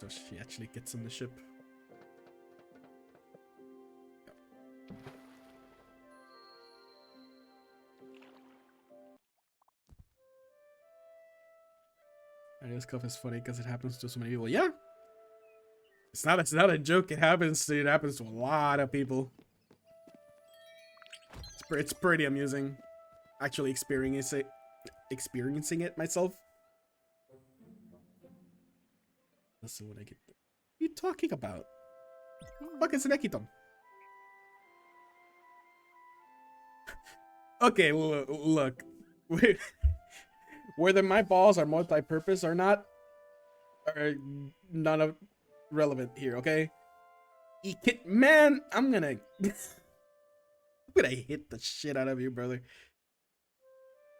So she actually gets on the ship. This cuff is funny because it happens to so many people. Yeah, it's not a joke. It happens to a lot of people. It's pretty amusing, actually experiencing it myself. Let's see what I get. What are you talking about? Fuck is Nekiton? Okay, look. Whether my balls are multi-purpose or not are not relevant here, okay? Man, I'm gonna hit the shit out of you, brother.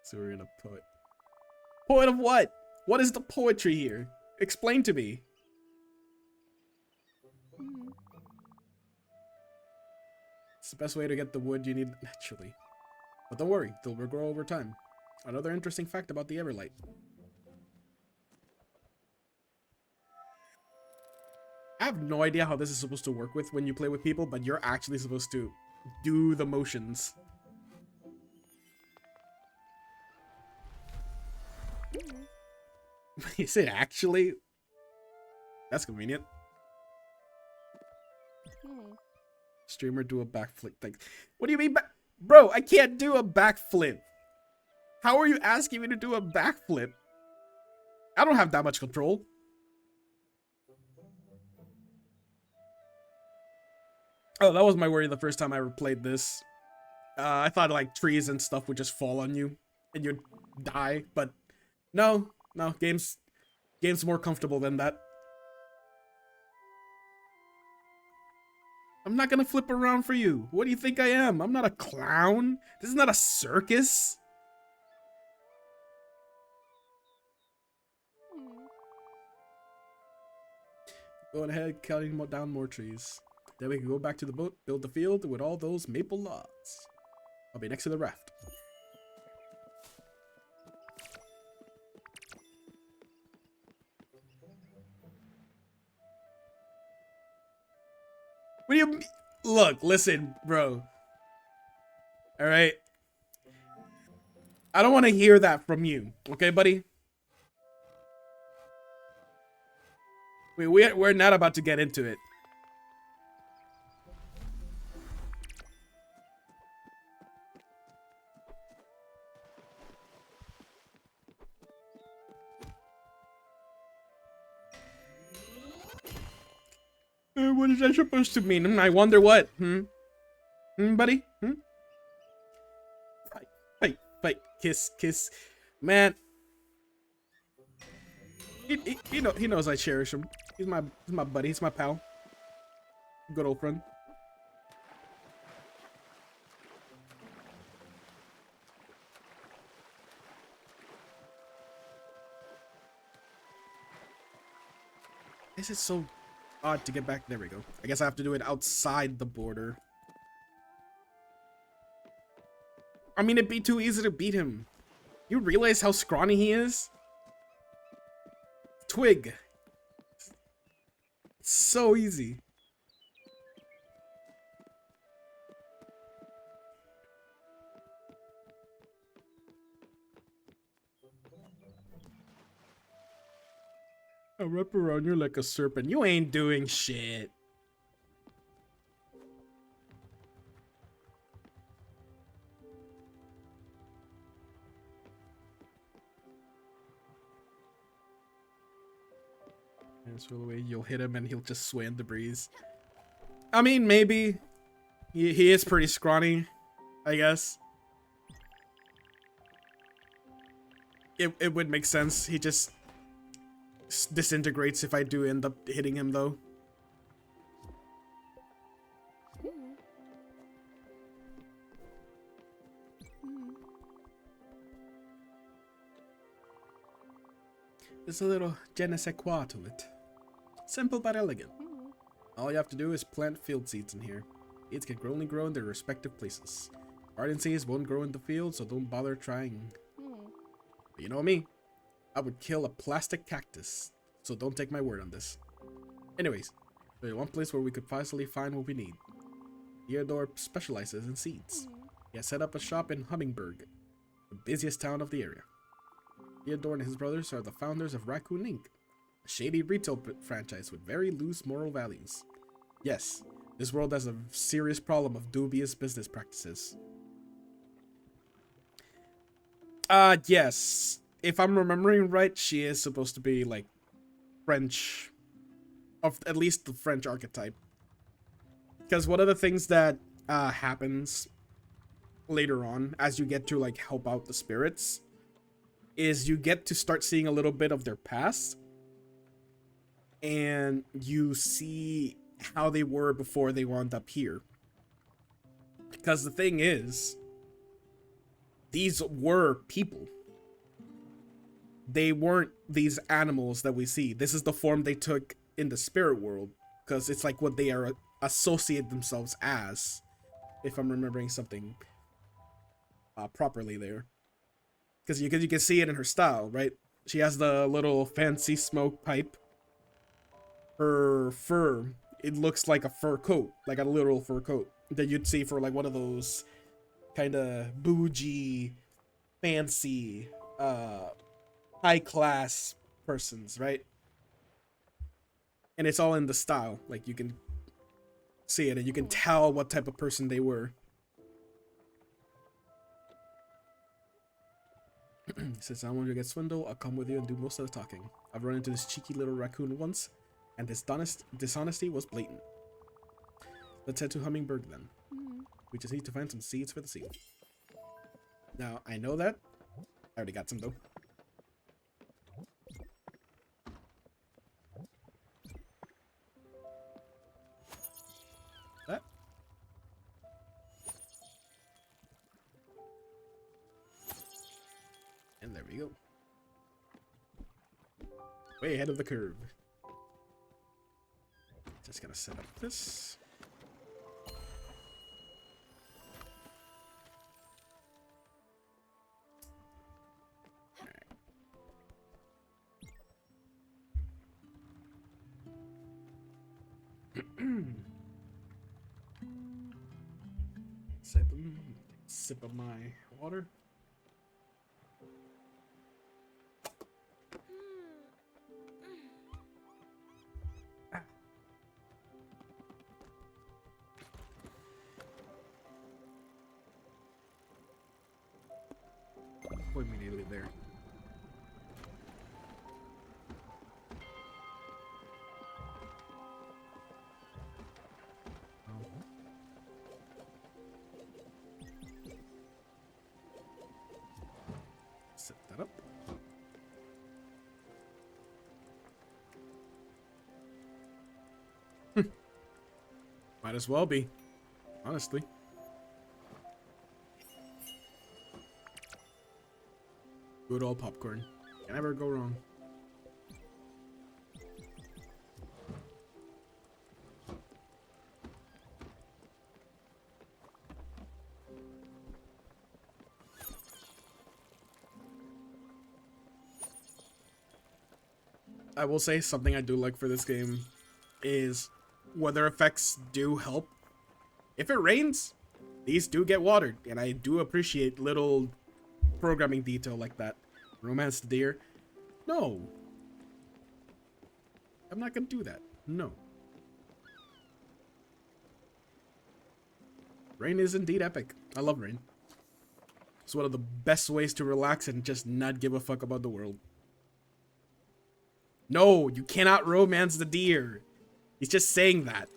So we're gonna poet. Poet of what? What is the poetry here? Explain to me. It's the best way to get the wood you need naturally. But don't worry, they'll regrow over time. Another interesting fact about the Everlight. I have no idea how this is supposed to work with when you play with people, but you're actually supposed to do the motions. Is it actually? That's convenient. Streamer do a backflip. Thanks. What do you mean bro, I can't do a backflip. How are you asking me to do a backflip? I don't have that much control. Oh, that was my worry the first time I ever played this. I thought like trees and stuff would just fall on you and you'd die, but no, game's more comfortable than that. I'm not gonna flip around for you. What do you think I am? I'm not a clown. This is not a circus. Go ahead, cutting down more trees. Then we can go back to the boat, build the field with all those maple logs. I'll be next to the raft. What do you mean? Look, listen, bro. All right. I don't want to hear that from you. Okay, buddy? We're not about to get into it. What is that supposed to mean? I wonder what. Buddy? Fight. Kiss. Man. He knows I cherish him. He's my buddy. He's my pal. Good old friend. This is so odd to get back. There we go. I guess I have to do it outside the border. I mean, it'd be too easy to beat him. You realize how scrawny he is? Twig. It's so easy. I wrap around you like a serpent. You ain't doing shit. And so the way you'll hit him and he'll just sway in the breeze. I mean, maybe. He is pretty scrawny, I guess. It would make sense. He just disintegrates if I do end up hitting him, though. There's a little je ne sais quoi to it. Simple but elegant. All you have to do is plant field seeds in here. Seeds can only grow in their respective places. Garden seeds won't grow in the field, so don't bother trying. But you know me. I would kill a plastic cactus, so don't take my word on this. Anyways, there's one place where we could possibly find what we need. Theodore specializes in seeds. He has set up a shop in Hummingburg, the busiest town of the area. Theodore and his brothers are the founders of Raccoon Inc., a shady retail franchise with very loose moral values. Yes, this world has a serious problem of dubious business practices. Yes. If I'm remembering right, she is supposed to be, like, French. Of at least the French archetype. Because one of the things that happens later on, as you get to, like, help out the spirits, is you get to start seeing a little bit of their past. And you see how they were before they wound up here. Because the thing is, these were people. They weren't these animals that we see. This is the form they took in the spirit world. Because it's like what they are associate themselves as. If I'm remembering something properly there. Because you can see it in her style, right? She has the little fancy smoke pipe. Her fur, it looks like a fur coat. Like a literal fur coat. That you'd see for like one of those kind of bougie, fancy, high-class persons, right? And it's all in the style. Like, you can see it, and you can tell what type of person they were. Since I want you to get swindled, I'll come with you and do most of the talking. I've run into this cheeky little raccoon once, and his dishonesty was blatant. Let's head to Hummingburg, then. We just need to find some seeds for the seed. Now, I know that. I already got some, though. That. And there we go. Way ahead of the curve. Just gonna set up this. Sip of my water. Point me nearly there. Up. Might as well be, honestly. Good old popcorn. Can never go wrong. I will say something I do like for this game is weather effects do help. If it rains, these do get watered, and I do appreciate little programming detail like that. Romance the deer. No. I'm not gonna do that. No. Rain is indeed epic. I love rain. It's one of the best ways to relax and just not give a fuck about the world. No, you cannot romance the deer. He's just saying that.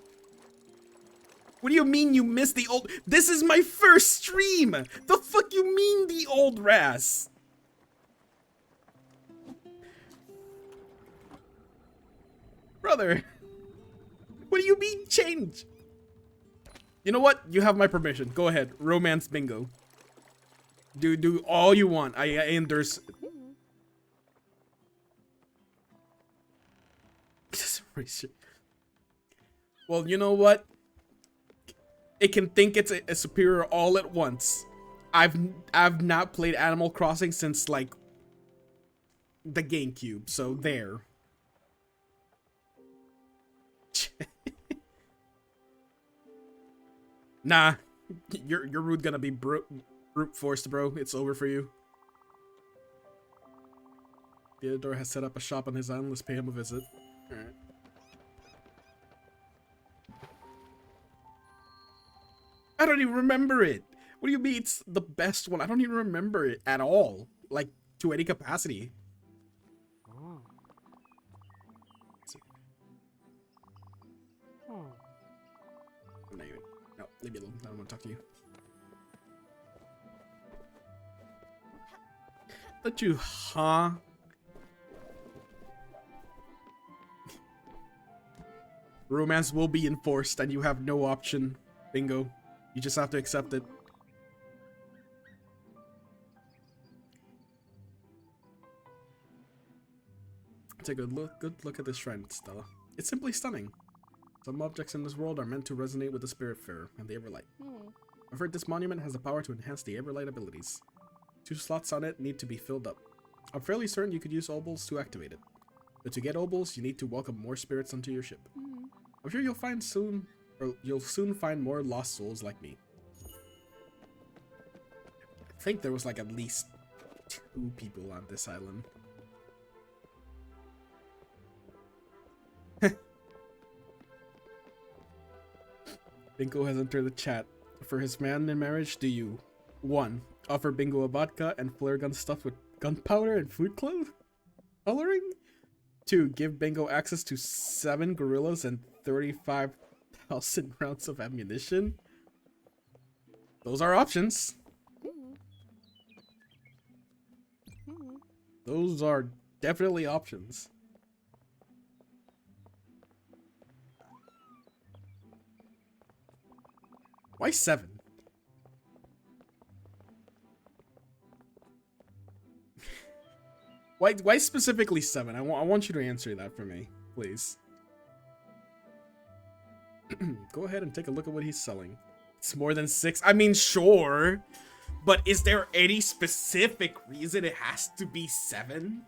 What do you mean you missed the old... This is my first stream! The fuck you mean the old Ras? Brother. What do you mean change? You know what? You have my permission. Go ahead. Romance bingo. Do all you want. I endorse... Well, you know what? It can think it's a superior all at once. I've not played Animal Crossing since like the GameCube, so there. Nah, you're rude gonna be brute forced, bro. It's over for you. Theodore has set up a shop on his island. Let's pay him a visit. Alright. I don't even remember it. What do you mean it's the best one? I don't even remember it at all. Like, to any capacity. Oh. I'm not even... No, leave me alone. I don't want to talk to you. Let you, huh? Romance will be enforced and you have no option. Bingo. You just have to accept it. Take a good look at this shrine, Stella. It's simply stunning. Some objects in this world are meant to resonate with the Spiritfarer and the Everlight. I've heard this monument has the power to enhance the Everlight abilities. 2 slots on it need to be filled up. I'm fairly certain you could use obols to activate it. But to get obols, you need to welcome more spirits onto your ship. I'm sure you'll soon find more lost souls like me. I think there was like at least 2 people on this island. Bingo has entered the chat. For his man in marriage, do you 1. Offer Bingo a vodka and flare gun stuffed with gunpowder and food coloring? 2. Give Bingo access to 7 gorillas and 35,000 rounds of ammunition? Those are options. Those are definitely options. Why 7? Why specifically 7? I want you to answer that for me, please. Go ahead and take a look at what he's selling. It's more than 6. I mean, sure. But is there any specific reason it has to be 7?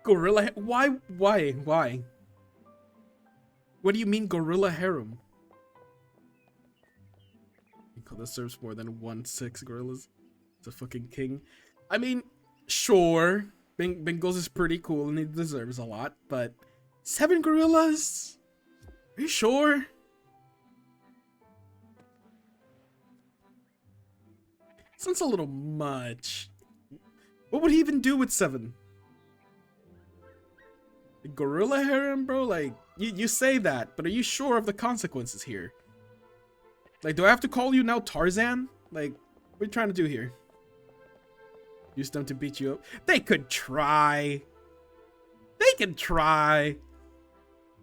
Gorilla... Why? What do you mean Gorilla Harem? This serves more than 1-6 gorillas. It's a fucking king. I mean, sure. Bingo's is pretty cool and he deserves a lot, but 7 gorillas? Are you sure? Sounds a little much. What would he even do with 7? Gorilla harem, bro? Like, you say that, but are you sure of the consequences here? Like, do I have to call you now Tarzan? Like, what are you trying to do here? Use them to beat you up. They could try. They can try.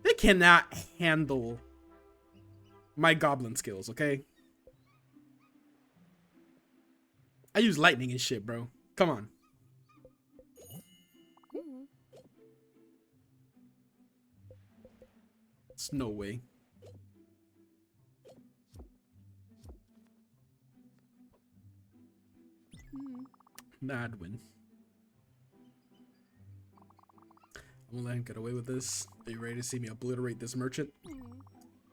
They cannot handle my goblin skills, okay? I use lightning and shit, bro. Come on. It's no way. Nah, I'd win. I'm gonna let him get away with this. Are you ready to see me obliterate this merchant?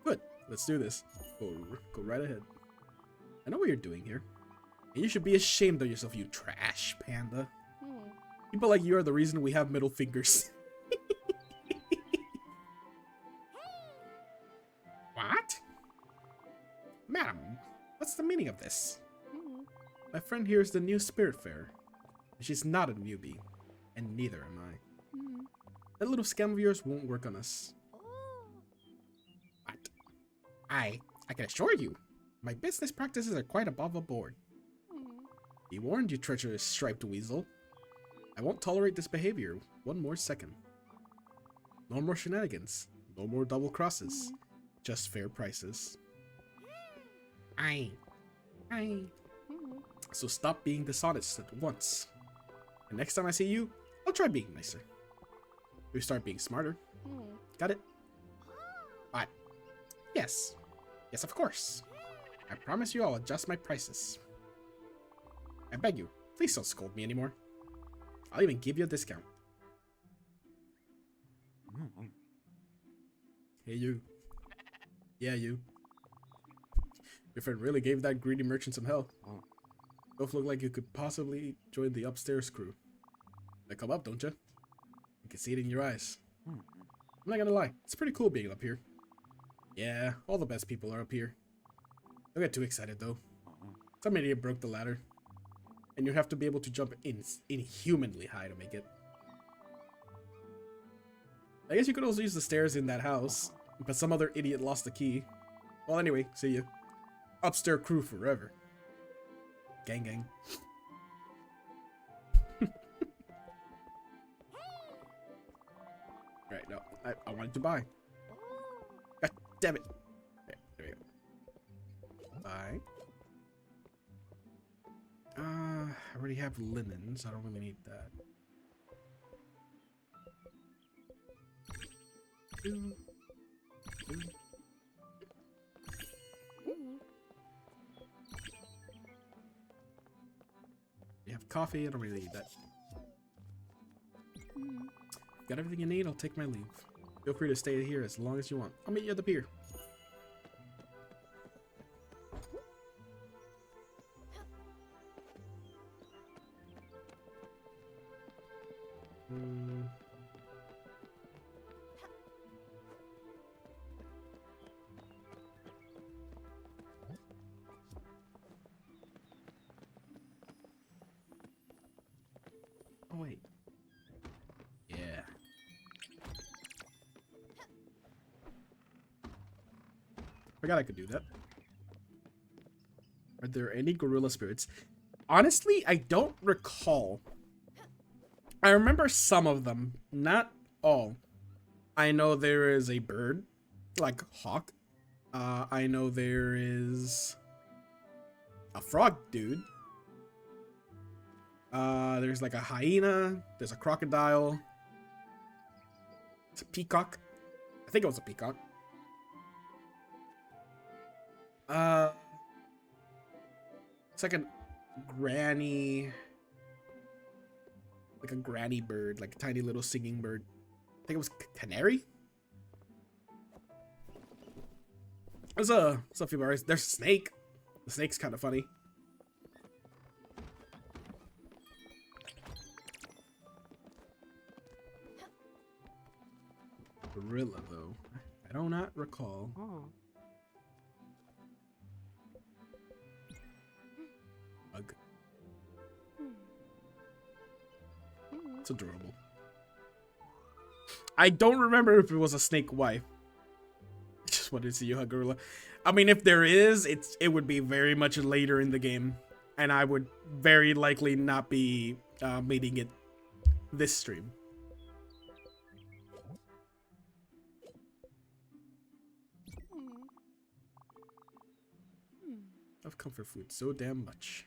Good. Let's do this. Go right ahead. I know what you're doing here. And you should be ashamed of yourself, you trash panda. People like you are the reason we have middle fingers. What? Madam, what's the meaning of this? My friend here is the new Spiritfarer. She's not a newbie, and neither am I. That little scam of yours won't work on us. What? I can assure you, my business practices are quite above board. Be warned, you treacherous striped weasel. I won't tolerate this behavior one more second. No more shenanigans. No more double crosses. Just fair prices. Aye. So stop being dishonest at once. And next time I see you, I'll try being nicer. We start being smarter. Got it? What? Yes. Yes, of course. I promise you I'll adjust my prices. I beg you, please don't scold me anymore. I'll even give you a discount. Hey, you. Yeah, you. Your friend really gave that greedy merchant some hell. Both look like you could possibly join the upstairs crew. They come up, don't you? I can see it in your eyes. I'm not gonna lie, it's pretty cool being up here. Yeah, all the best people are up here. Don't get too excited though. Some idiot broke the ladder. And you have to be able to jump inhumanly high to make it. I guess you could also use the stairs in that house, but some other idiot lost the key. Well, anyway, see you. Upstairs crew forever. Gang, gang. Right, no, I wanted to buy. God damn it. Okay, there we go. Buy. I already have linens. I don't really need that. You have coffee. I don't really need that. Got everything you need. I'll take my leave. Feel free to stay here as long as you want. I'll meet you at the pier. Oh, wait. Yeah. Forgot I could do that. Are there any gorilla spirits? Honestly, I don't recall. I remember some of them, not all. I know there is a bird, like hawk. I know there is a frog dude. There's like a hyena. There's a crocodile. It's a peacock. I think it was a peacock. It's like a granny. Like a granny bird, like a tiny little singing bird. I think it was canary. There's a few birds. There's a snake. The snake's kind of funny. Gorilla, though. I do not recall. Ugh. It's adorable. I don't remember if it was a snake wife. I just wanted to see you hug gorilla. I mean, if there is, it would be very much later in the game. And I would very likely not be making it this stream. Love comfort food so damn much.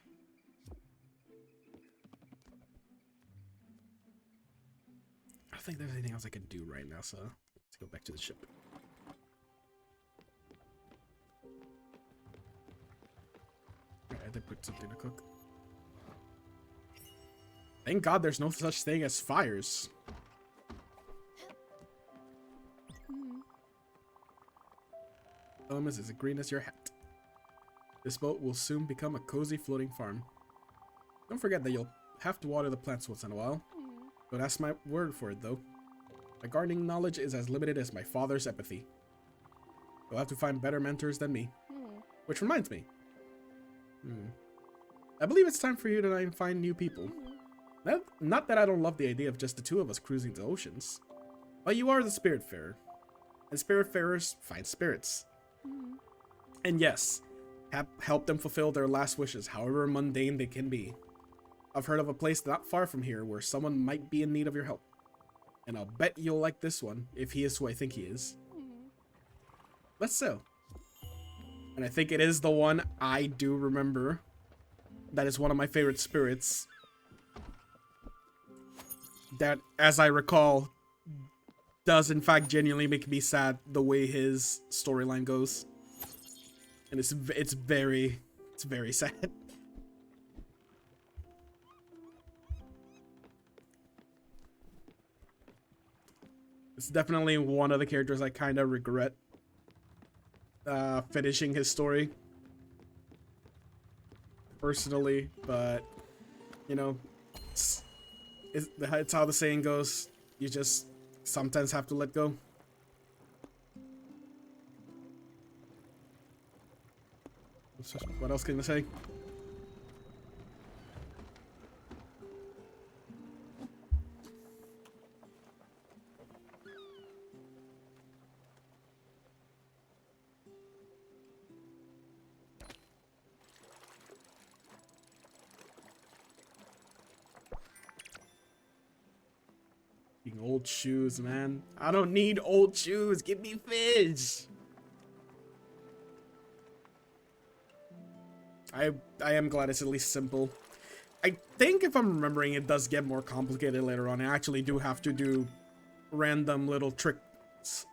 I don't think there's anything else I can do right now, so let's go back to the ship. Alright, I did put something to cook. Thank God there's no such thing as fires. Is as green as your hat. This boat will soon become a cozy floating farm. Don't forget that you'll have to water the plants once in a while. Don't ask my word for it, though. My gardening knowledge is as limited as my father's empathy. You'll have to find better mentors than me. Which reminds me. I believe it's time for you to find new people. Not that I don't love the idea of just the two of us cruising the oceans. But you are the Spiritfarer. And Spiritfarers find spirits. And yes, help them fulfill their last wishes, however mundane they can be. I've heard of a place not far from here where someone might be in need of your help. And I'll bet you'll like this one, if he is who I think he is. Let's sail. And I think it is the one I do remember. That is one of my favorite spirits. That, as I recall, does in fact genuinely make me sad the way his storyline goes. And it's very sad. It's definitely one of the characters I kind of regret finishing his story personally, but you know, it's how the saying goes. You just sometimes have to let go. What else can I say? Old shoes, man. I don't need old shoes. Give me fish. I am glad it's at least simple. I think if I'm remembering, it does get more complicated later on. I actually do have to do random little tricks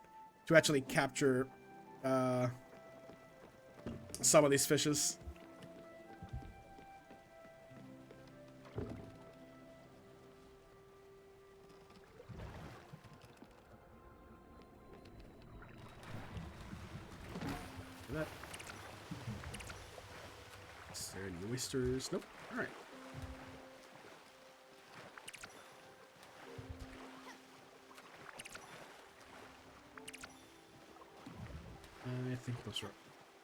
to actually capture some of these fishes. Is there any oysters? Nope. All right. I think those are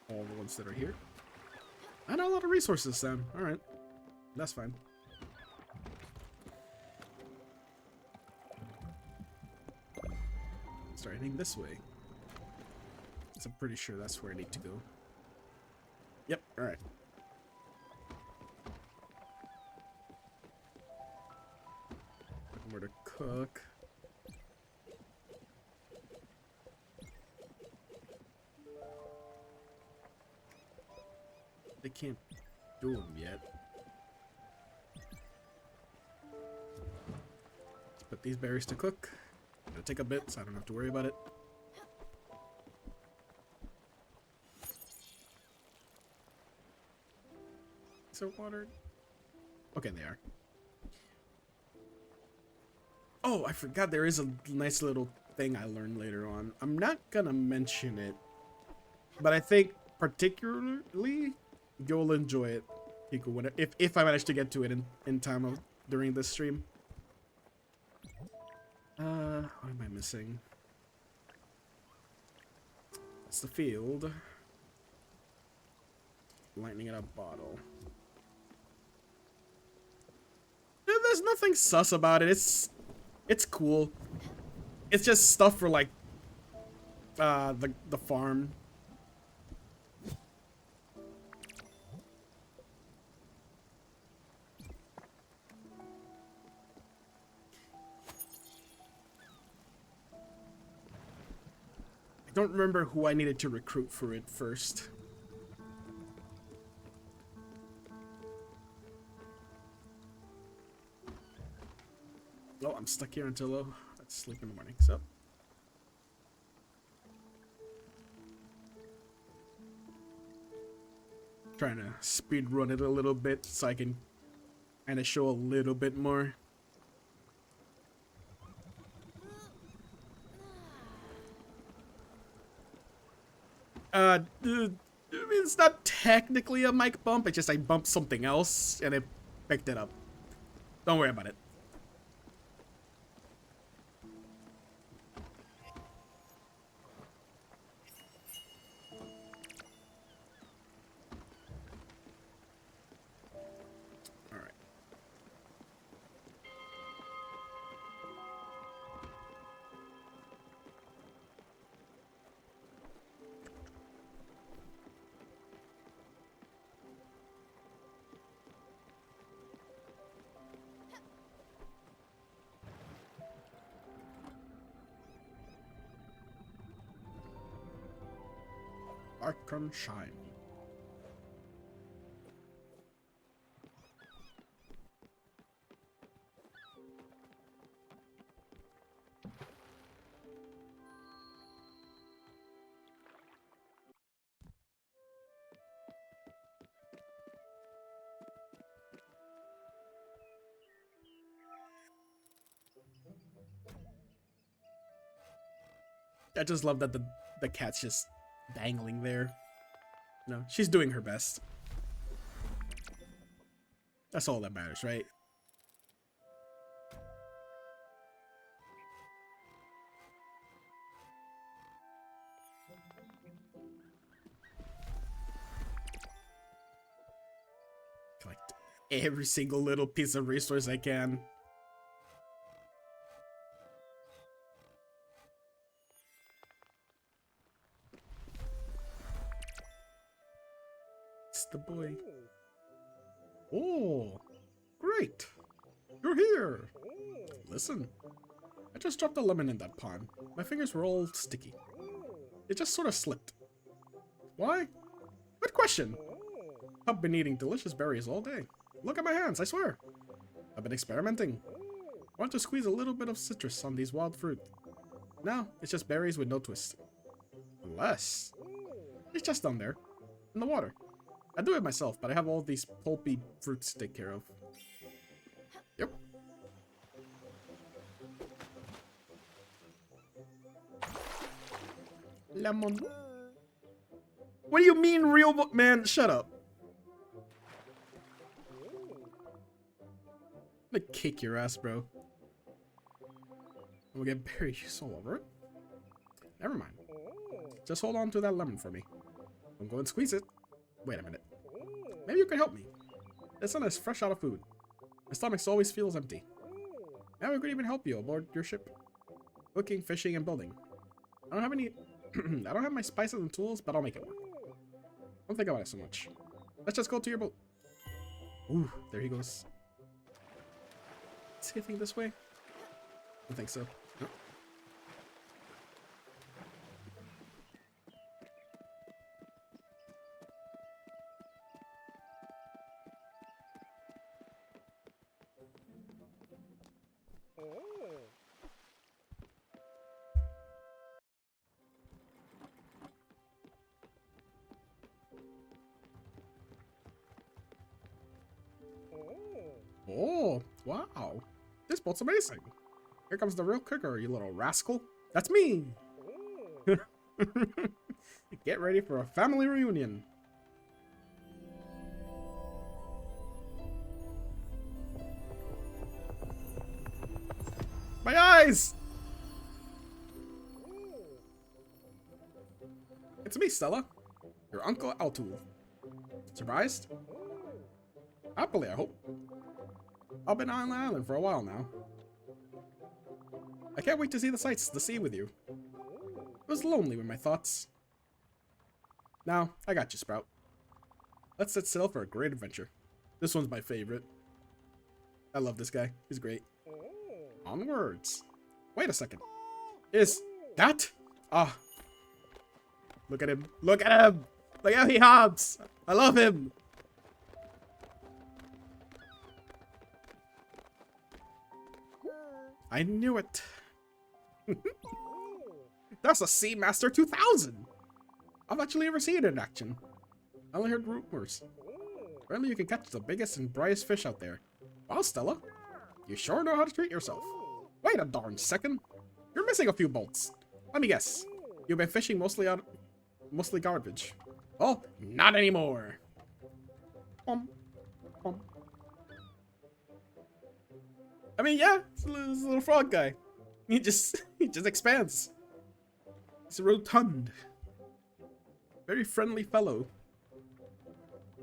all the ones that are here. I know a lot of resources then. All right. That's fine. Start heading this way. So I'm pretty sure that's where I need to go. Yep, alright. Where to cook. They can't do them yet. Let's put these berries to cook. It'll take a bit, so I don't have to worry about it. So watered. Okay, they are. Oh, I forgot there is a nice little thing I learned later on. I'm not gonna mention it, but I think particularly you'll enjoy it, Hiku, if I manage to get to it in time during this stream. What am I missing? That's the field. Lightning in a bottle. There's nothing sus about it. It's cool. It's just stuff for like the farm. don't remember who I needed to recruit for it first. Oh, I'm stuck here until I sleep in the morning, so. Trying to speed run it a little bit so I can kind of show a little bit more. It's not technically a mic bump, it's just I bumped something else and it picked it up. Don't worry about it. Alright. Arkham Shine. I just love that the cat's just dangling there. You know, she's doing her best. That's all that matters, right? Collect every single little piece of resource I can. It's the boy. Oh, great. You're here. Listen, I just dropped a lemon in that pond. My fingers were all sticky. It just sort of slipped. Why? Good question. I've been eating delicious berries all day. Look at my hands, I swear. I've been experimenting. I want to squeeze a little bit of citrus on these wild fruit. No, it's just berries with no twist. Unless it's just down there, in the water. I do it myself, but I have all these pulpy fruits to take care of. Yep. Lemon. What do you mean real man? Shut up. I'm gonna kick your ass, bro. We'll get berry juice all over it. Never mind. Just hold on to that lemon for me. Don't go and squeeze it. Wait a minute. Maybe you can help me. This sun is fresh out of food. My stomach always feels empty. Maybe we could even help you aboard your ship. Cooking, fishing, and building. I don't have any... I don't have my spices and tools, but I'll make it work. Don't think about it so much. Let's just go to your boat. Ooh, there he goes. Is he heading this way? I don't think so. No. Oh, wow. This boat's amazing. Here comes the real cooker, you little rascal. That's me. Get ready for a family reunion. My eyes! It's me, Stella. Your Uncle Altul. Surprised? Happily, I hope. I've been on the island for a while now. I can't wait to see the sights to see with you. It was lonely with my thoughts. Now, I got you, Sprout. Let's set sail for a great adventure. This one's my favorite. I love this guy. He's great. Onwards. Wait a second. Is that? Look at him. Look at him. Look how he hops. I love him. I knew it. That's a Seamaster 2000. I've actually never seen it in action. I only heard rumors. Apparently you can catch the biggest and brightest fish out there. Wow, Stella. You sure know how to treat yourself. Wait a darn second. You're missing a few bolts. Let me guess. You've been fishing mostly garbage. Oh, not anymore. I mean, yeah, it's a little frog guy. He just expands. He's rotund. Very friendly fellow.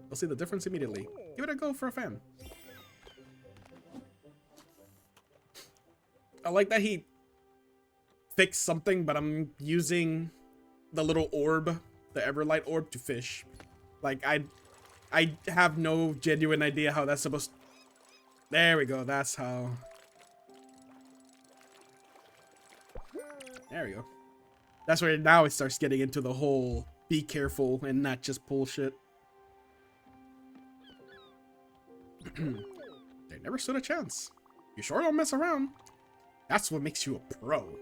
You'll see the difference immediately. Give it a go for a fan. I like that he fixed something, but I'm using the little orb, the Everlight orb, to fish. Like, I have no genuine idea how that's supposed to... There we go, that's how... There we go. That's where now it starts getting into the whole be careful and not just pull shit. They never stood a chance. You sure don't mess around. That's what makes you a pro.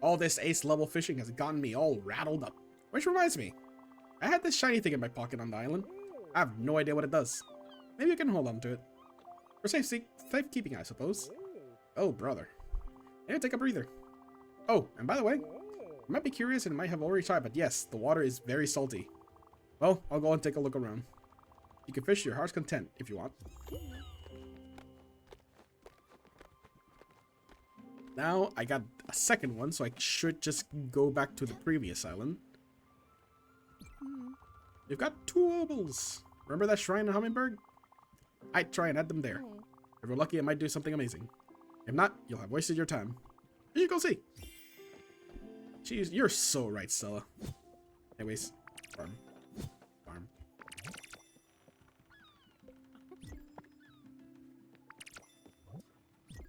All this ace level fishing has gotten me all rattled up. Which reminds me, I had this shiny thing in my pocket on the island. I have no idea what it does. Maybe you can hold on to it. For safekeeping, I suppose. Oh, brother. Maybe take a breather. Oh, and by the way, you might be curious and might have already tried, but yes, the water is very salty. Well, I'll go and take a look around. You can fish to your heart's content if you want. Now, I got a second one, so I should just go back to the previous island. You've got 2 obols. Remember that shrine in Hummingbird? I'd try and add them there. If we're lucky, I might do something amazing. If not, you'll have wasted your time. Here you go see. Jeez, you're so right, Stella. Anyways, farm.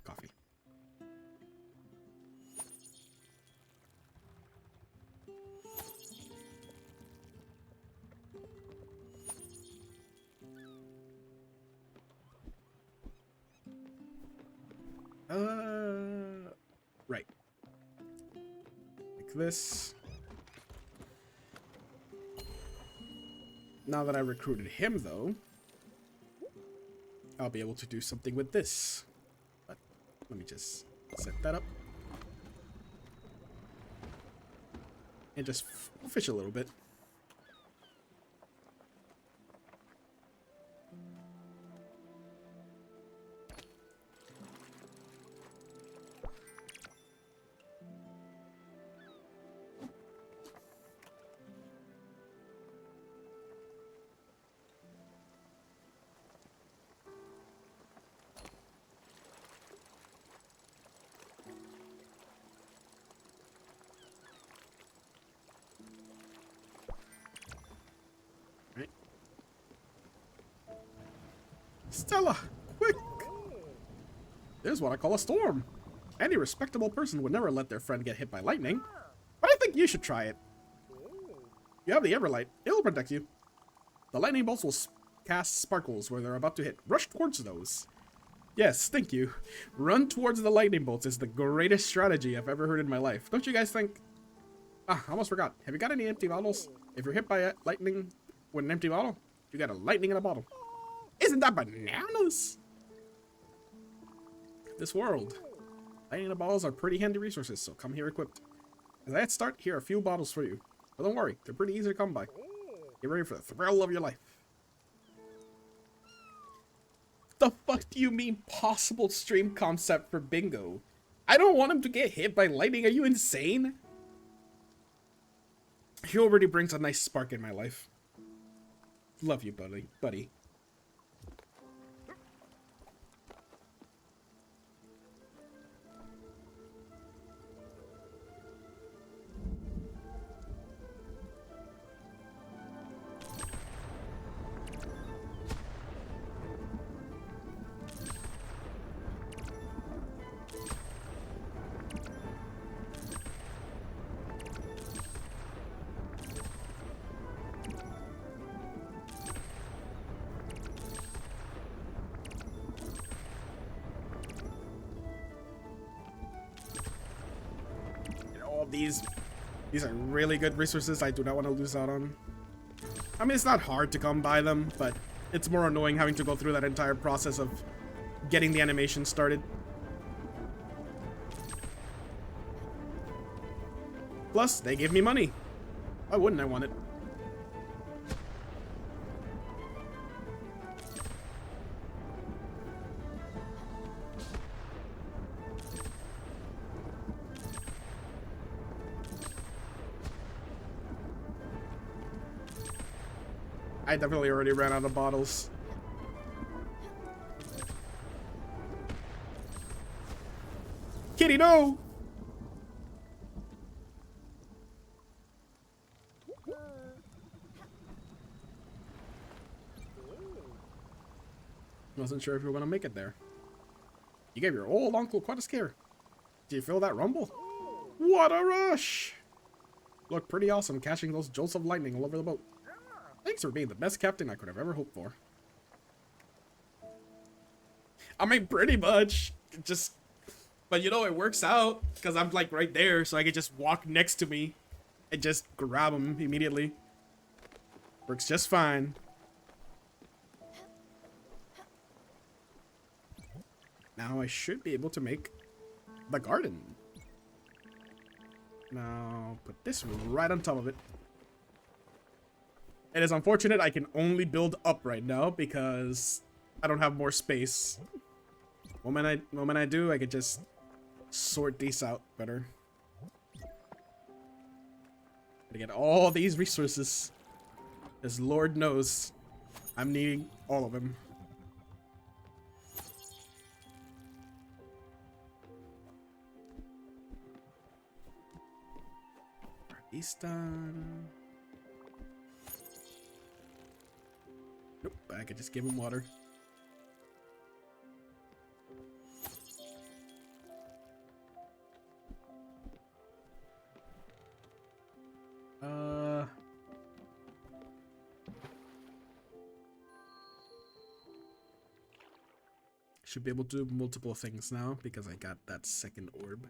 Coffee. Right. Like this. Now that I recruited him, though, I'll be able to do something with this. But let me just set that up. And just fish a little bit. Stella, quick! There's what I call a storm. Any respectable person would never let their friend get hit by lightning. But I think you should try it. You have the Everlight. It'll protect you. The lightning bolts will cast sparkles where they're about to hit. Rush towards those. Yes, thank you. Run towards the lightning bolts is the greatest strategy I've ever heard in my life. Don't you guys think? Ah, I almost forgot. Have you got any empty bottles? If you're hit by lightning with an empty bottle, you got a lightning in a bottle. Isn't that bananas? This world. Lightning balls are pretty handy resources, so come here equipped. As I head start, here are a few bottles for you. But don't worry, they're pretty easy to come by. Get ready for the thrill of your life. The fuck do you mean possible stream concept for bingo? I don't want him to get hit by lightning, are you insane? He already brings a nice spark in my life. Love you, buddy. These are really good resources I do not want to lose out on. I mean, it's not hard to come by them, but it's more annoying having to go through that entire process of getting the animation started. Plus, they give me money. Why wouldn't I want it? I definitely already ran out of bottles. Kitty, no! Wasn't sure if you were gonna make it there. You gave your old uncle quite a scare. Do you feel that rumble? What a rush! Looked pretty awesome catching those jolts of lightning all over the boat. Thanks for being the best captain I could have ever hoped for. I mean, pretty much. Just, but you know, it works out because I'm like right there, so I can just walk next to me and just grab him immediately. Works just fine. Now I should be able to make the garden. Now put this right on top of it. It is unfortunate I can only build up right now because I don't have more space. Moment I do, I could just sort these out better. Gotta get all these resources. As Lord knows, I'm needing all of them. These done. Nope, I could just give him water. Should be able to do multiple things now because I got that second orb.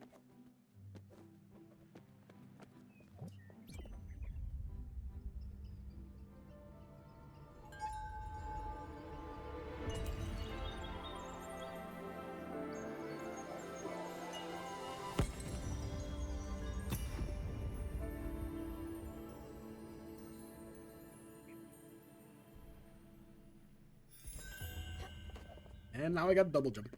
And now I got double jump.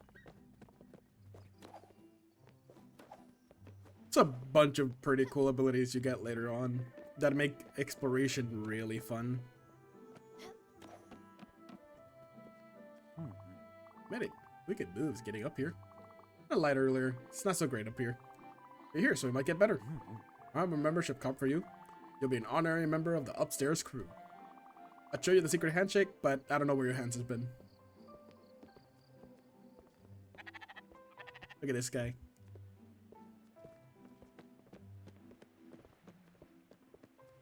It's a bunch of pretty cool abilities you get later on that make exploration really fun. Medic, we could moves getting up here. I lied earlier. It's not so great up here. You're here, so we might get better. I have a membership comp for you. You'll be an honorary member of the upstairs crew. I'll show you the secret handshake, but I don't know where your hands has been. Look at this guy.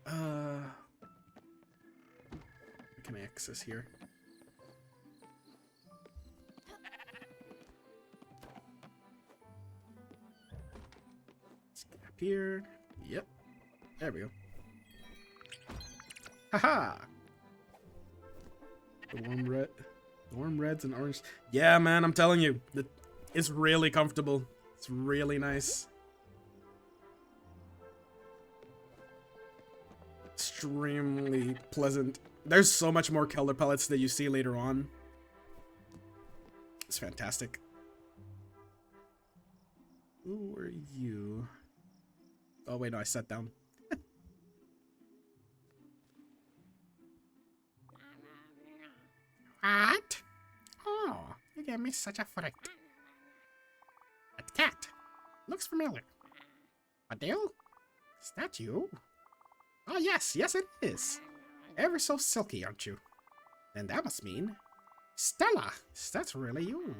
What can I access here? Let's get up here. Yep. There we go. Haha! The warm reds and orange. Yeah, man, I'm telling you. It's really comfortable. It's really nice. Extremely pleasant. There's so much more color palettes that you see later on. It's fantastic. Who are you? Oh wait, no, I sat down. What? Oh, you gave me such a fright. A cat. Looks familiar. Adele? Is that you? Oh yes, yes it is. Ever so silky, aren't you? And that must mean... Stella! That's really you.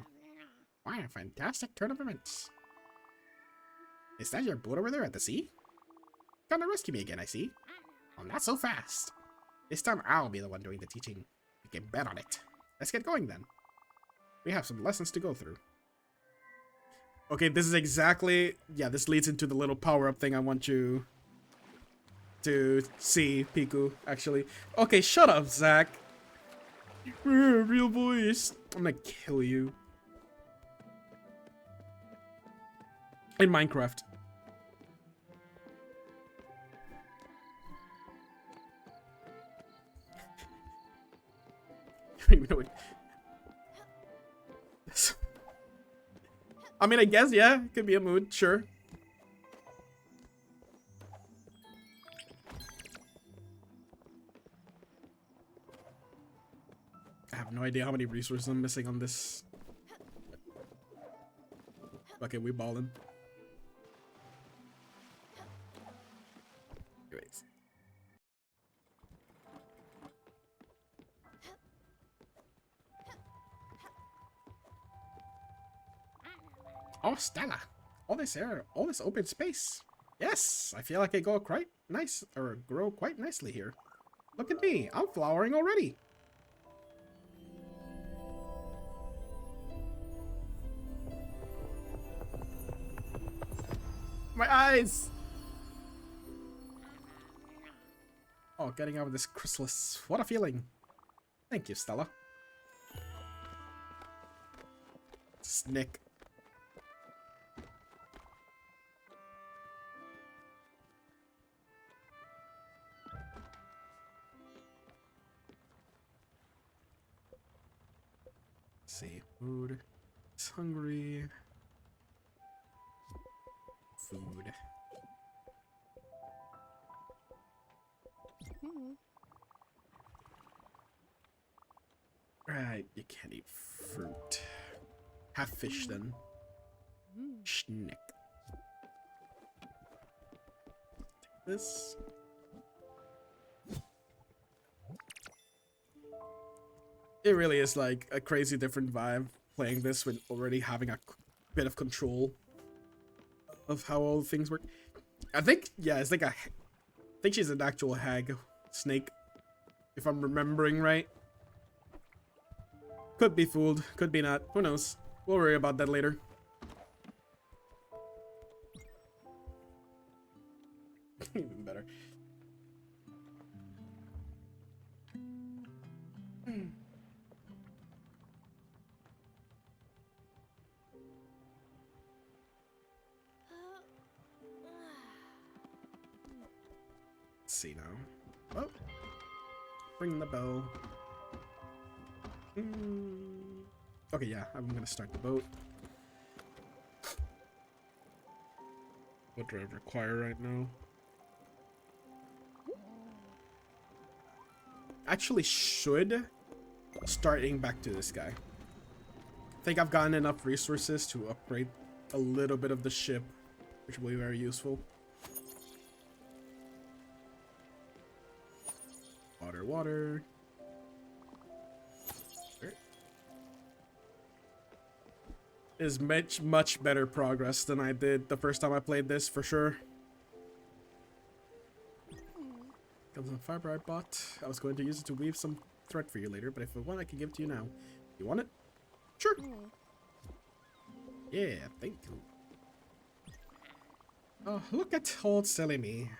Why, a fantastic turn of events. Is that your boat over there at the sea? Gonna rescue me again, I see. Oh, not so fast. This time I'll be the one doing the teaching. You can bet on it. Let's get going then. We have some lessons to go through. Okay, this is exactly... Yeah, this leads into the little power-up thing I want you to see, Piku, actually. Okay, shut up, Zach. Real voice. I'm gonna kill you. In Minecraft. I don't even know what... I mean, I guess, yeah, it could be a mood, sure. I have no idea how many resources I'm missing on this. Okay, we ballin'. Anyways. Oh, Stella. All this air, all this open space. Yes, I feel like I grow quite nicely here. Look at me, I'm flowering already. My eyes! Oh, getting out of this chrysalis. What a feeling. Thank you, Stella. Snick. Let's see. Food. It's hungry. Food. Right, you can't eat fruit. Have fish then. Schnick. Take this. It really is like a crazy different vibe playing this with already having a bit of control of how all things work. I think, yeah, it's like I think she's an actual hag snake, if I'm remembering right. Could be fooled, could be not, who knows. We'll worry about that later. Even better. Let's see now. Oh, ring the bell. Okay, yeah, I'm gonna start the boat. What do I require right now? Actually should start aiming back to this guy. I think I've gotten enough resources to upgrade a little bit of the ship, which will be very useful. Water, water. Is much better progress than I did the first time I played this, for sure. Comes on fiber I bought. I was going to use it to weave some thread for you later, but if I want, I can give it to you now. You want it? Sure. Yeah, thank you. Oh, look at old silly me.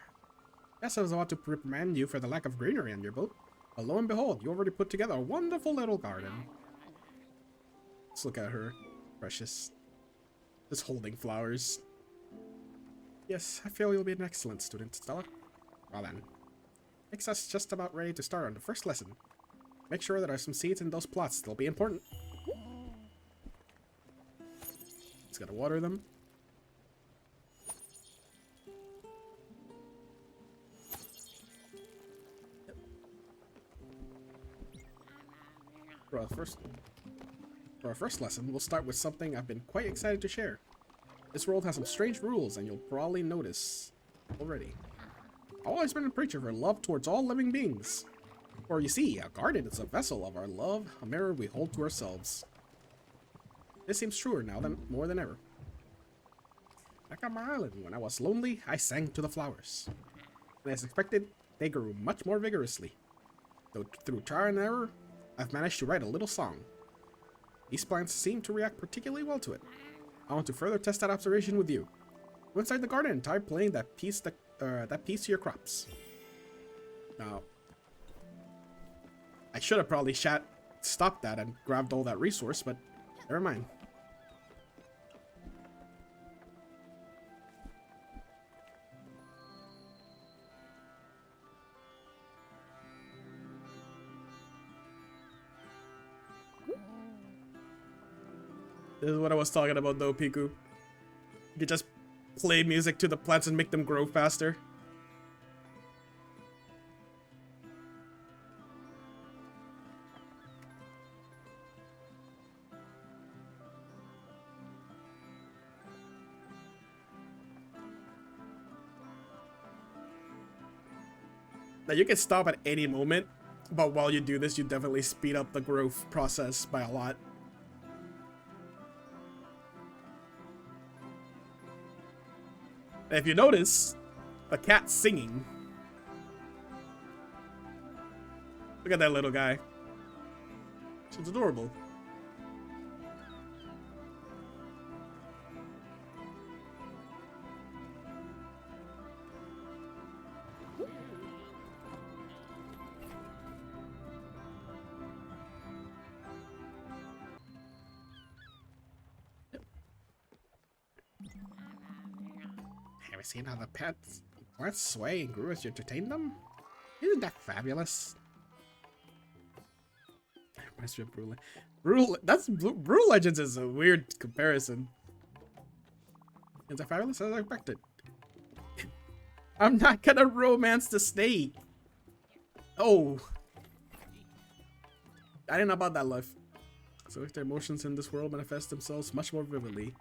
Guess I was about to reprimand you for the lack of greenery on your boat. But lo and behold, you already put together a wonderful little garden. Let's look at her. Precious. Just holding flowers. Yes, I feel you'll be an excellent student, Stella. Well then. Makes us just about ready to start on the first lesson. Make sure there are some seeds in those plots. They'll be important. Just gotta water them. For our first lesson, we'll start with something I've been quite excited to share. This world has some strange rules, and you'll probably notice already. I've always been a preacher for love towards all living beings. For you see, a garden is a vessel of our love, a mirror we hold to ourselves. This seems truer now than more than ever. Back on my island, when I was lonely, I sang to the flowers. And as expected, they grew much more vigorously. Though through trial and error, I've managed to write a little song. These plants seem to react particularly well to it. I want to further test that observation with you. Go inside the garden and try playing that piece to your crops. Now, I should have probably stopped that and grabbed all that resource, but never mind. This is what I was talking about though, Piku. You could just play music to the plants and make them grow faster. Now you can stop at any moment, but while you do this, you definitely speed up the growth process by a lot. And if you notice, the cat's singing. Look at that little guy. She's adorable. Have you seen how the plants sway and grew as you entertain them? Isn't that fabulous? Reminds me of Brew Legends is a weird comparison. Is that fabulous as I expected? I'm not gonna romance the snake. Oh. I didn't know about that life. So if their emotions in this world manifest themselves much more vividly.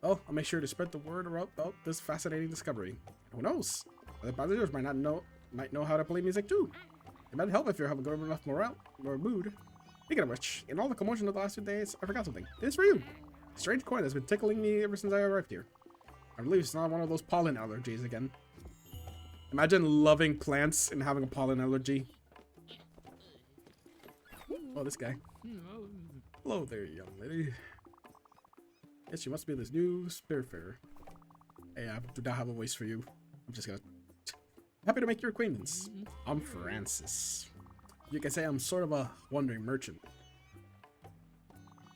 Oh, I'll make sure to spread the word about this fascinating discovery. Who knows? Other passengers might know how to play music too. It might help if you have a good enough morale or mood. Speaking of which, in all the commotion of the last 2 days, I forgot something. This is for you. A strange coin has been tickling me ever since I arrived here. I believe it's not one of those pollen allergies again. Imagine loving plants and having a pollen allergy. Oh, this guy. Hello there, young lady. Yes, you must be this new Spiritfarer. Hey, I do not have a voice for you. I'm just gonna... Happy to make your acquaintance. I'm Francis. You can say I'm sort of a wandering merchant.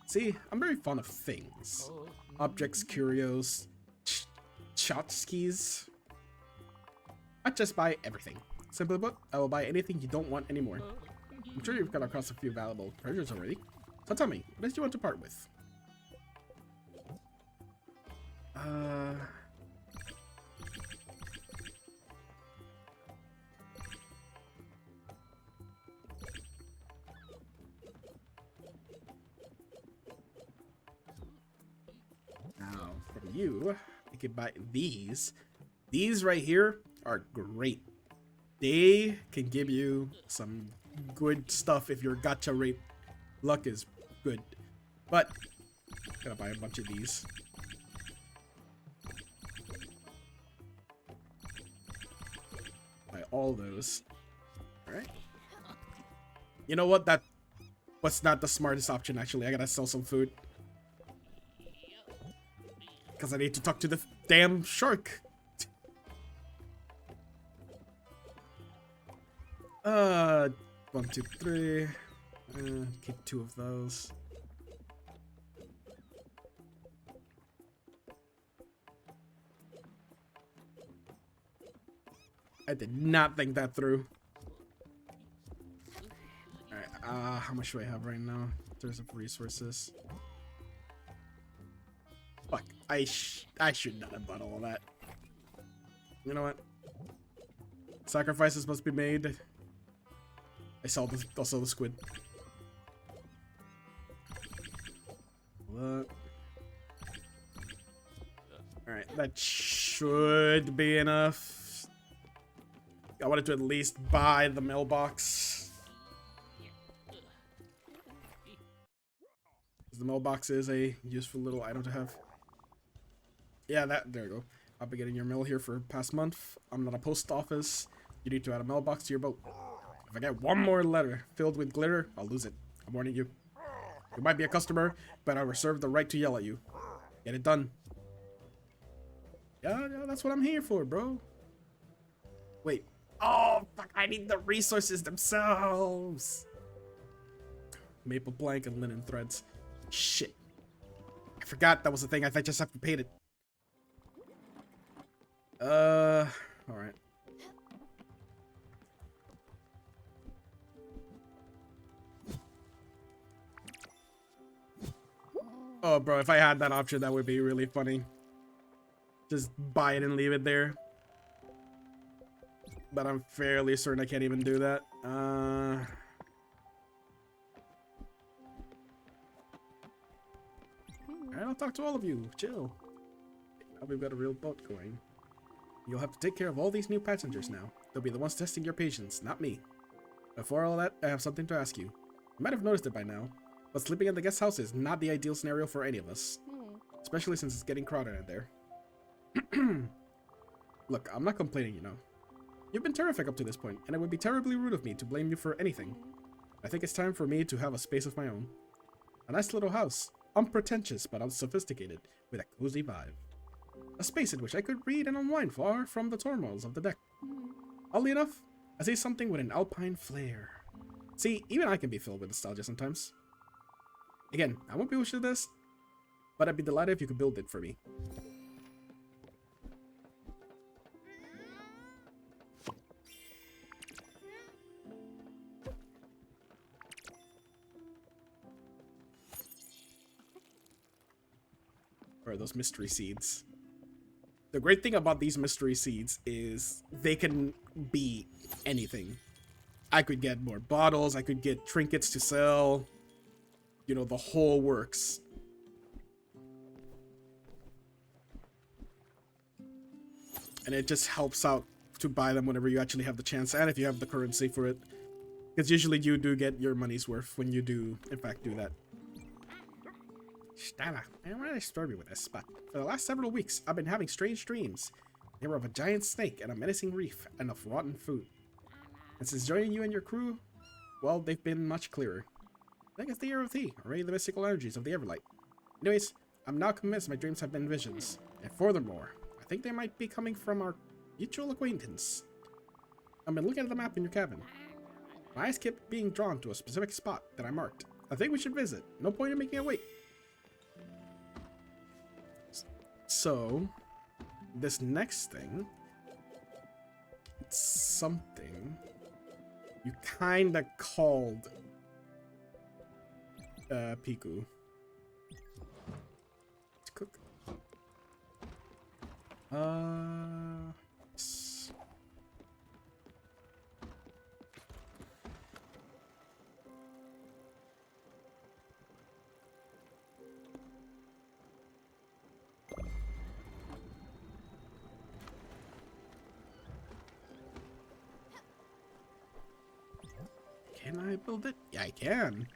See, I'm very fond of things. Objects, curios, tchotchkes. I just buy everything. Simply put, I will buy anything you don't want anymore. I'm sure you've come across a few valuable treasures already. So tell me, what do you want to part with? Now, for you can buy these. These right here are great. They can give you some good stuff if your gacha rate luck is good. But, gotta buy a bunch of these. Buy all those. Alright. You know what? That was not the smartest option, actually. I gotta sell some food. Because I need to talk to the damn shark. 1, 2, 3. Keep 2 of those. I did not think that through. Alright, how much do I have right now in terms of resources? Fuck, I should not have bought all that. You know what? Sacrifices must be made. I saw this, also the squid. What? Alright, that should be enough. I wanted to at least buy the mailbox. The mailbox is a useful little item to have. Yeah, there you go. I'll be getting your mail here for past month. I'm not a post office. You need to add a mailbox to your boat. If I get one more letter filled with glitter, I'll lose it. I'm warning you. You might be a customer, but I reserve the right to yell at you. Get it done. Yeah, that's what I'm here for, bro. Wait. Oh, fuck, I need the resources themselves. Maple plank and linen threads. Shit. I forgot that was the thing. I just have to paint it. Alright. Oh, bro, if I had that option, that would be really funny. Just buy it and leave it there. But I'm fairly certain I can't even do that. Alright, I'll talk to all of you. Chill. Now we've got a real boat going. You'll have to take care of all these new passengers now. They'll be the ones testing your patience, not me. Before all that, I have something to ask you. You might have noticed it by now, but sleeping in the guest house is not the ideal scenario for any of us. Especially since it's getting crowded in there. Look, I'm not complaining, you know. You've been terrific up to this point, and it would be terribly rude of me to blame you for anything. I think it's time for me to have a space of my own. A nice little house, unpretentious but unsophisticated, with a cozy vibe. A space in which I could read and unwind far from the turmoils of the deck. Oddly enough, I see something with an alpine flair. See, even I can be filled with nostalgia sometimes. Again, I won't be wishing this, but I'd be delighted if you could build it for me. Or those mystery seeds. The great thing about these mystery seeds is they can be anything. I could get more bottles, I could get trinkets to sell. You know, the whole works. And it just helps out to buy them whenever you actually have the chance, and if you have the currency for it. Because usually you do get your money's worth when you do, in fact, do that. Stella, I don't want to disturb you with this, but for the last several weeks, I've been having strange dreams. They were of a giant snake and a menacing reef, and of rotten food. And since joining you and your crew, well, they've been much clearer. I think it's the air of tea, or maybe the mystical energies of the Everlight. Anyways, I'm now convinced my dreams have been visions. And furthermore, I think they might be coming from our mutual acquaintance. I've been looking at the map in your cabin. My eyes kept being drawn to a specific spot that I marked. I think we should visit. No point in making it wait. So, this next thing, it's something you kinda called Piku. Let's cook. Yes. Can I build it? Yeah, I can.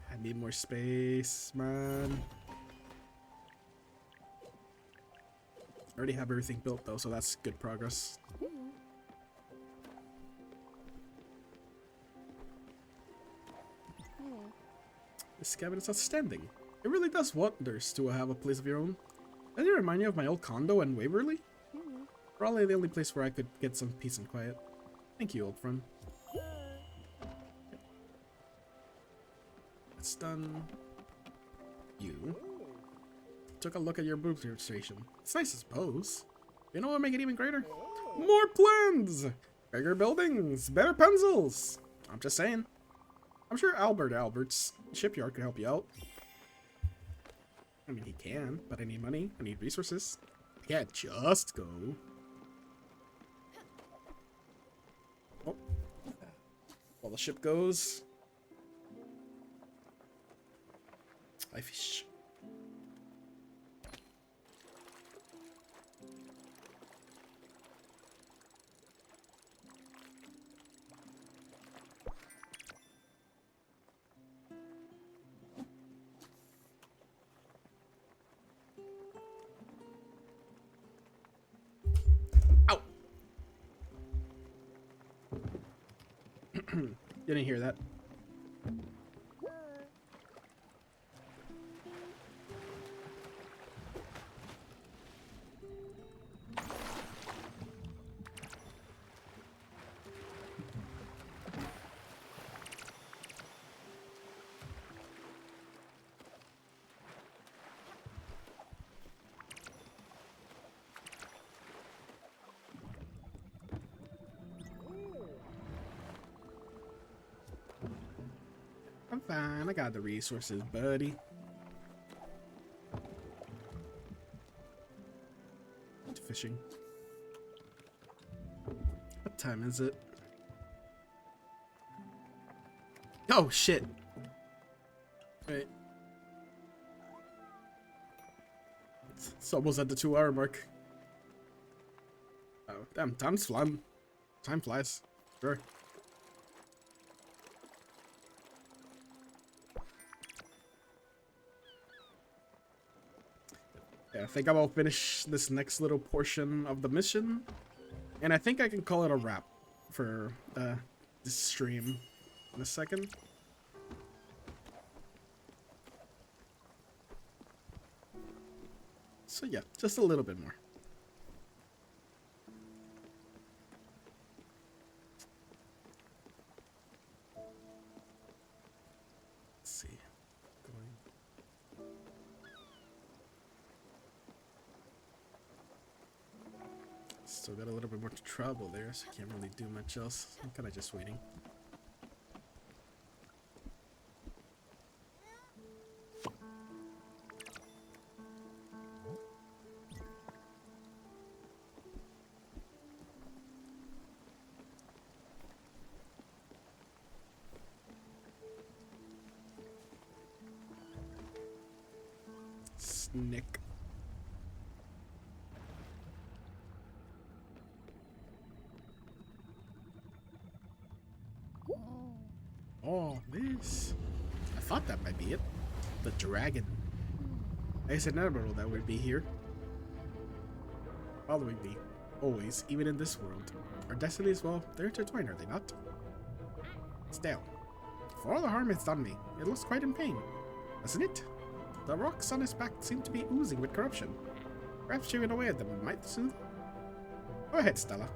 I need more space, man. I already have everything built though, so that's good progress. This cabin is outstanding. It really does wonders to have a place of your own. Doesn't it remind you of my old condo in Waverly? Probably the only place where I could get some peace and quiet. Thank you, old friend. That's done. You took a look at your booster station. It's nice, I suppose. You know what would make it even greater? More plans! Bigger buildings! Better pencils! I'm just saying. I'm sure Albert's shipyard could help you out. I mean, he can, but I need money. I need resources. I can't just go. Oh. While the ship goes, I fish. Ow! Didn't hear that. fine. I got the resources, buddy. Fishing. What time is it? Oh, shit. Wait. It's almost at the 2-hour mark. Oh, damn. Time's flying. Time flies. Sure. Yeah, I think I will finish this next little portion of the mission. And I think I can call it a wrap for this stream in a second. So yeah, just a little bit more. Let's see. Still got a little bit more trouble there, so I can't really do much else. I'm kind of just waiting. Snick. Oh, this. I thought that might be it. The dragon. I said never know that would be here. Following me. Always, even in this world. Our destinies, well, they're intertwined, are they not? Still, for all the harm it's done me, it looks quite in pain. Doesn't it? The rocks on his back seem to be oozing with corruption. Perhaps chewing away at them might soothe. Go ahead, Stella.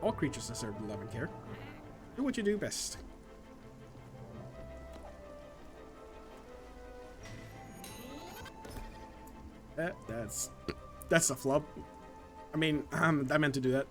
All creatures deserve love and care. Do what you do best. That's a flub. I mean, I meant to do that.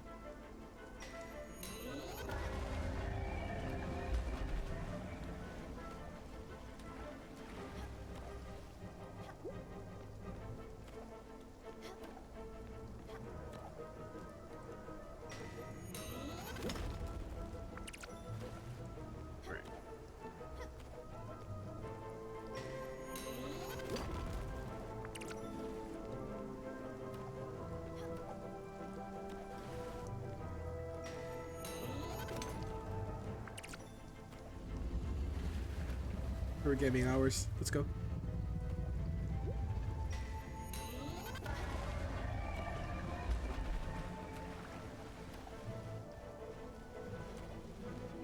For gaming hours. Let's go.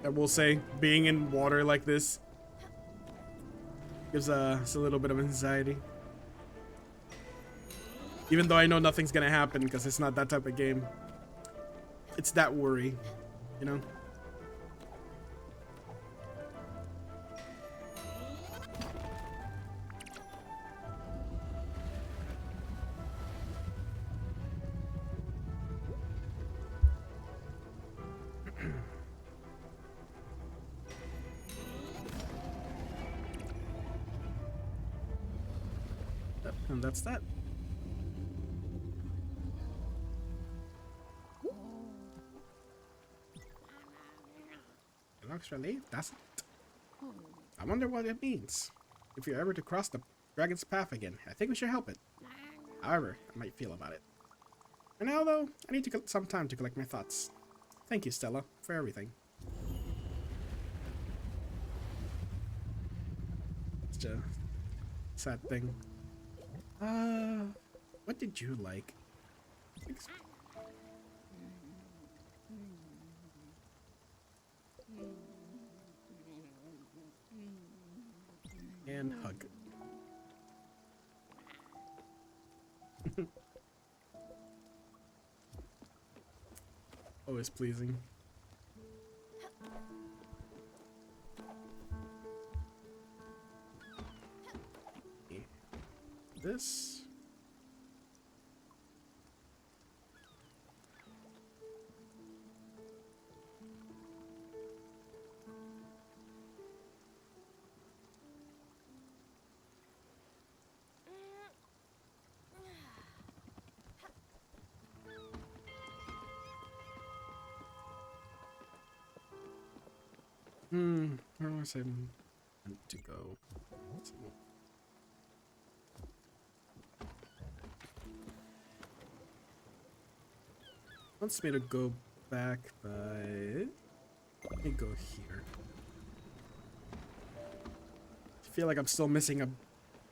I will say, being in water like this gives us a little bit of anxiety. Even though I know nothing's gonna happen because it's not that type of game. It's that worry, you know? And that's that. It looks relieved, doesn't it? I wonder what it means. If you're ever to cross the dragon's path again, I think we should help it. However, I might feel about it. For now, though, I need to some time to collect my thoughts. Thank you, Stella, for everything. It's a sad thing. What did you like? And hug. Always pleasing. This. Where was I meant to go? Wants me to go back, but let me go here. I feel like I'm still missing a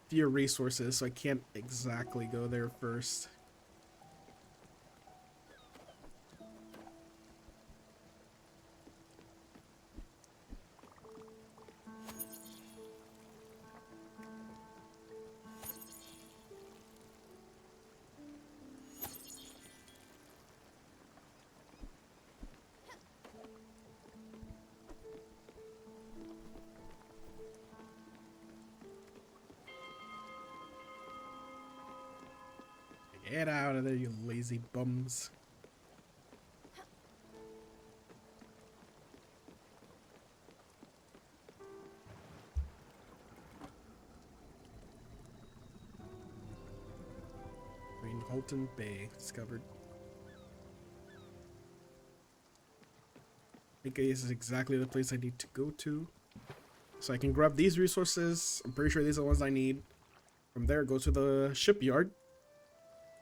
few resources, so I can't exactly go there first. Get out of there, you lazy bums. Green Holton Bay discovered. I think this is exactly the place I need to go to. So I can grab these resources. I'm pretty sure these are the ones I need. From there, go to the shipyard.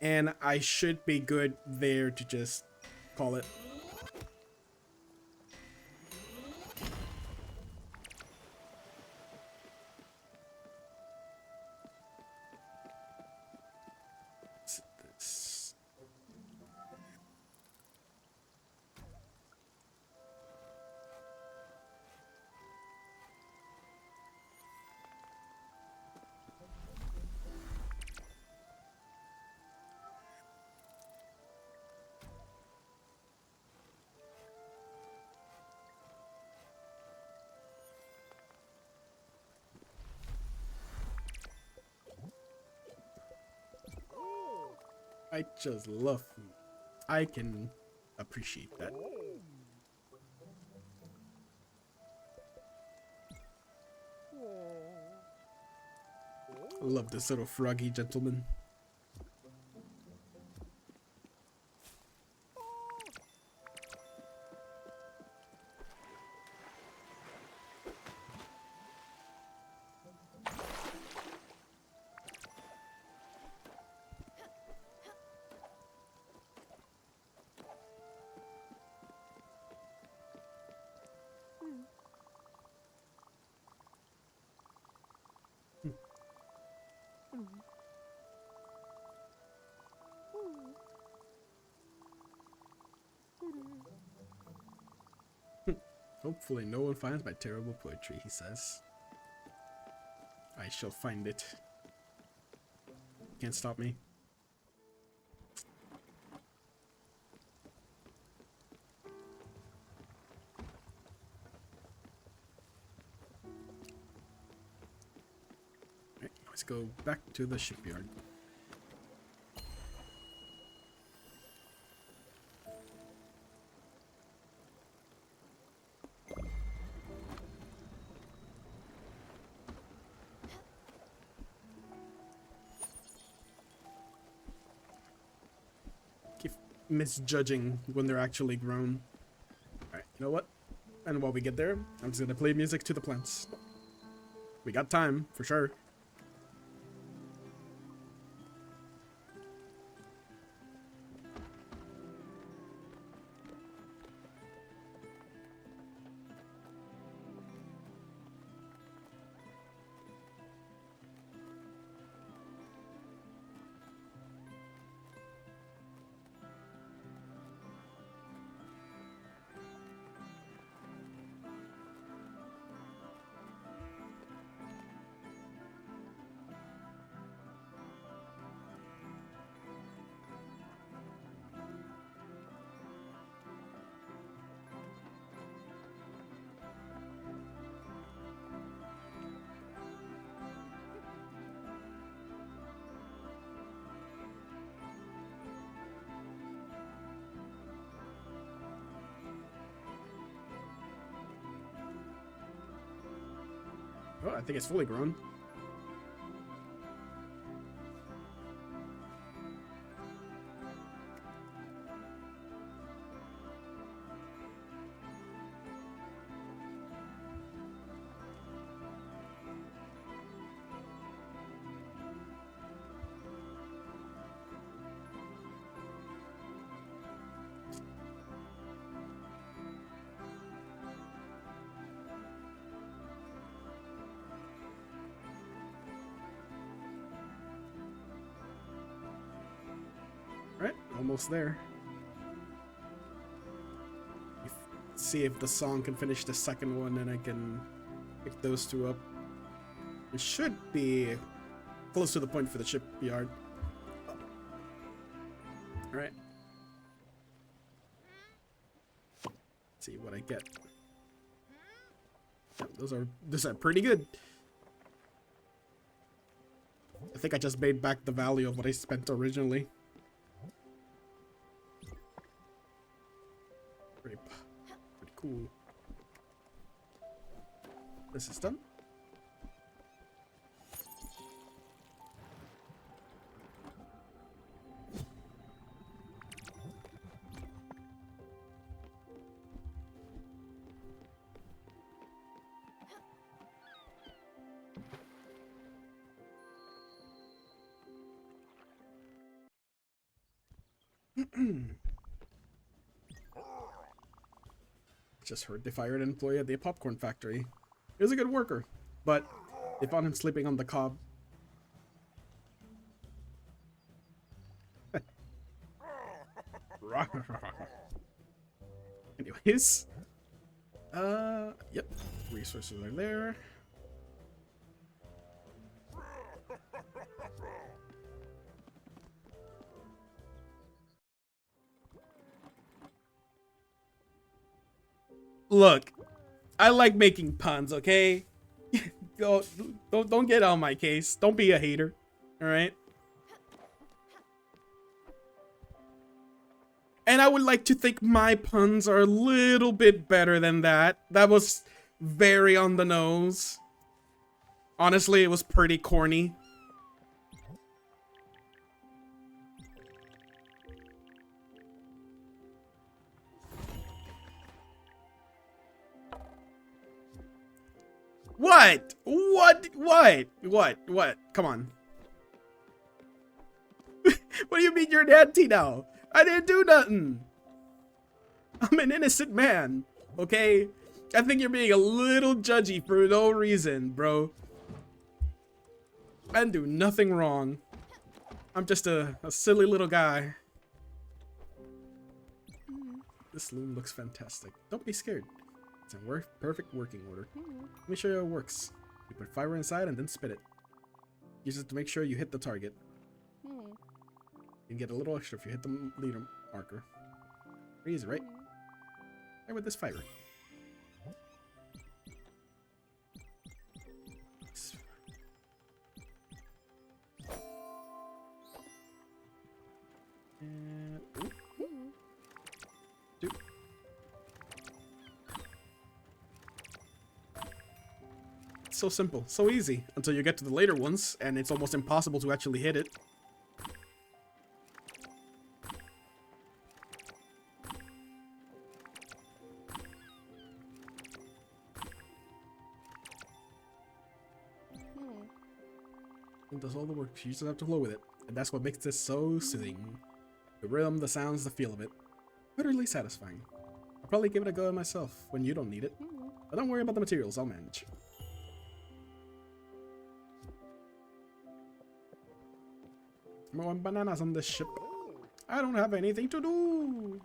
And I should be good there to just call it. What's this? I just love food. I can appreciate that. I love this little froggy gentleman. Hopefully no one finds my terrible poetry, he says. I shall find it. Can't stop me. Alright, let's go back to the shipyard. Keep misjudging when they're actually grown. Alright, you know what? And while we get there, I'm just gonna play music to the plants. We got time, for sure. Oh, I think it's fully grown. Alright, almost there. See if the song can finish the second one and I can pick those two up. It should be close to the point for the shipyard. Oh. Alright. See what I get. Yeah, those are pretty good. I think I just made back the value of what I spent originally. Pretty cool. This is done. Just heard they fired an employee at the popcorn factory. He was a good worker, but they found him sleeping on the cob. Anyways, yep, resources are there. Look, I like making puns, okay? Don't get on my case. Don't be a hater, all right? And I would like to think my puns are a little bit better than that. That was very on the nose. Honestly, it was pretty corny. What? What? Come on. What do you mean you're an auntie now? I didn't do nothing. I'm an innocent man, okay? I think you're being a little judgy for no reason, bro. I didn't do nothing wrong. I'm just a silly little guy. This loom looks fantastic. Don't be scared. It's in perfect working order. Let me show you how it works. You put fiber inside and then spin it. Use it to make sure you hit the target. You can get a little extra if you hit the leader marker. Pretty easy, right? Right with this fiber. And it's so simple, so easy, until you get to the later ones, and it's almost impossible to actually hit it. It does all the work, you just have to flow with it, and that's what makes this so soothing. The rhythm, the sounds, the feel of it. Utterly satisfying. I'll probably give it a go myself when you don't need it. But don't worry about the materials, I'll manage. More bananas on this ship. I don't have anything to do.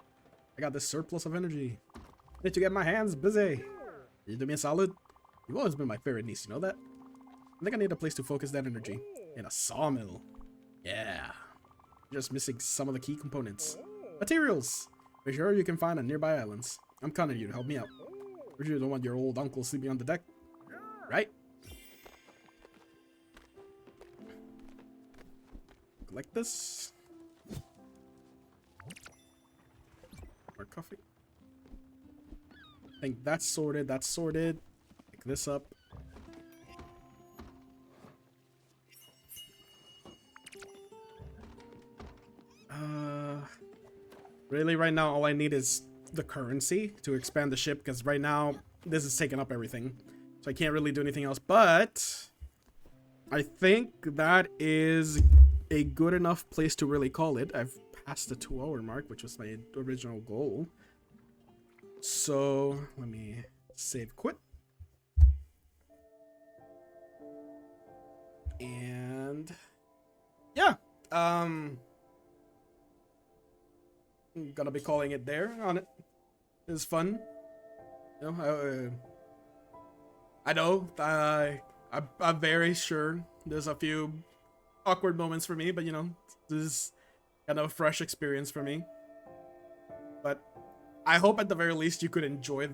I got this surplus of energy. Need to get my hands busy. You do me a solid? You've always been my favorite niece, you know that? I think I need a place to focus that energy. In a sawmill. Yeah. Just missing some of the key components. Materials! Be sure you can find on nearby islands. I'm counting on you to help me out. You don't want your old uncle sleeping on the deck, right? Like this. More coffee. I think that's sorted. That's sorted. Pick this up. Really, right now, all I need is the currency to expand the ship, because right now, this is taking up everything. So I can't really do anything else, but I think that is a good enough place to really call it. I've passed the 2-hour mark, which was my original goal. So let me save quit. And yeah, I'm gonna be calling it there on it. It's fun. You know, I know. I'm very sure there's a few awkward moments for me, but you know, this is kind of a fresh experience for me. But I hope at the very least you could enjoy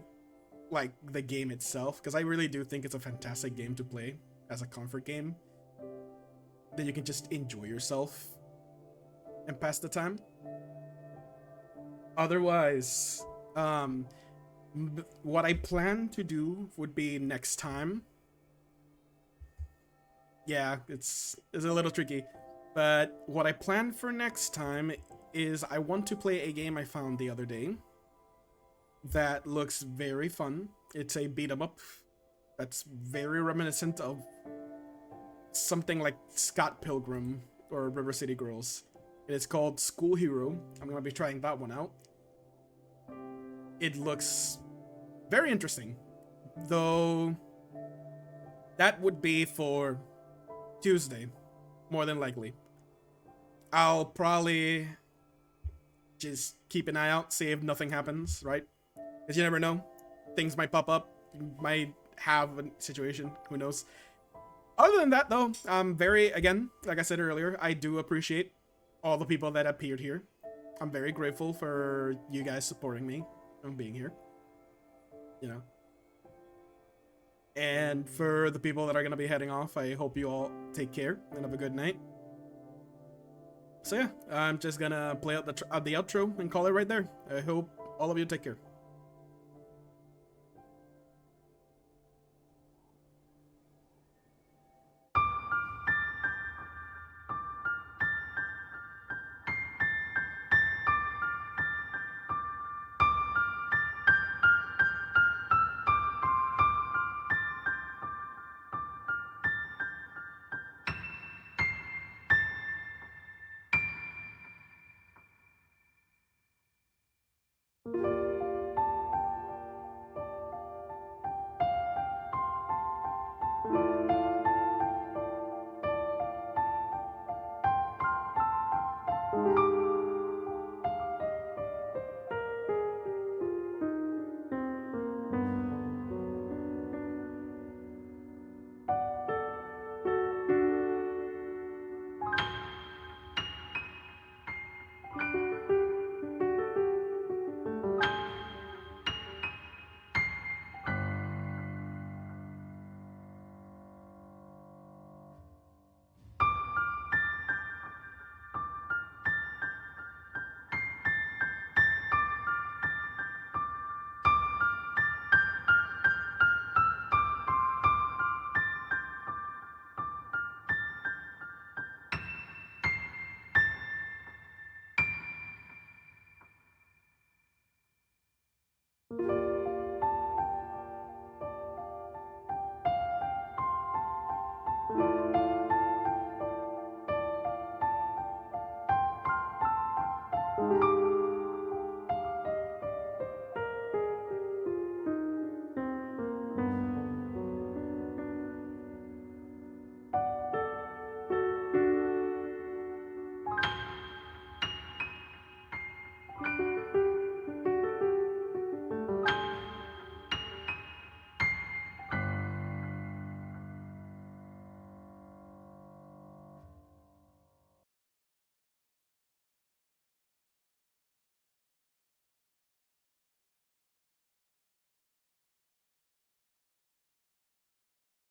like the game itself, because I really do think it's a fantastic game to play as a comfort game that you can just enjoy yourself and pass the time. Otherwise, what I plan to do would be next time. Yeah, it's a little tricky, but what I plan for next time is I want to play a game I found the other day that looks very fun. It's a beat 'em up that's very reminiscent of something like Scott Pilgrim or River City Girls. It is called School Hero. I'm gonna be trying that one out. It looks very interesting, though that would be for Tuesday, more than likely. I'll probably just keep an eye out, see if nothing happens, right? Because you never know. Things might pop up. You might have a situation. Who knows? Other than that, though, I'm very, again, like I said earlier, I do appreciate all the people that appeared here. I'm very grateful for you guys supporting me and being here. You know. And for the people that are going to be heading off, I hope you all take care and have a good night. So yeah, I'm just going to play out the outro and call it right there. I hope all of you take care.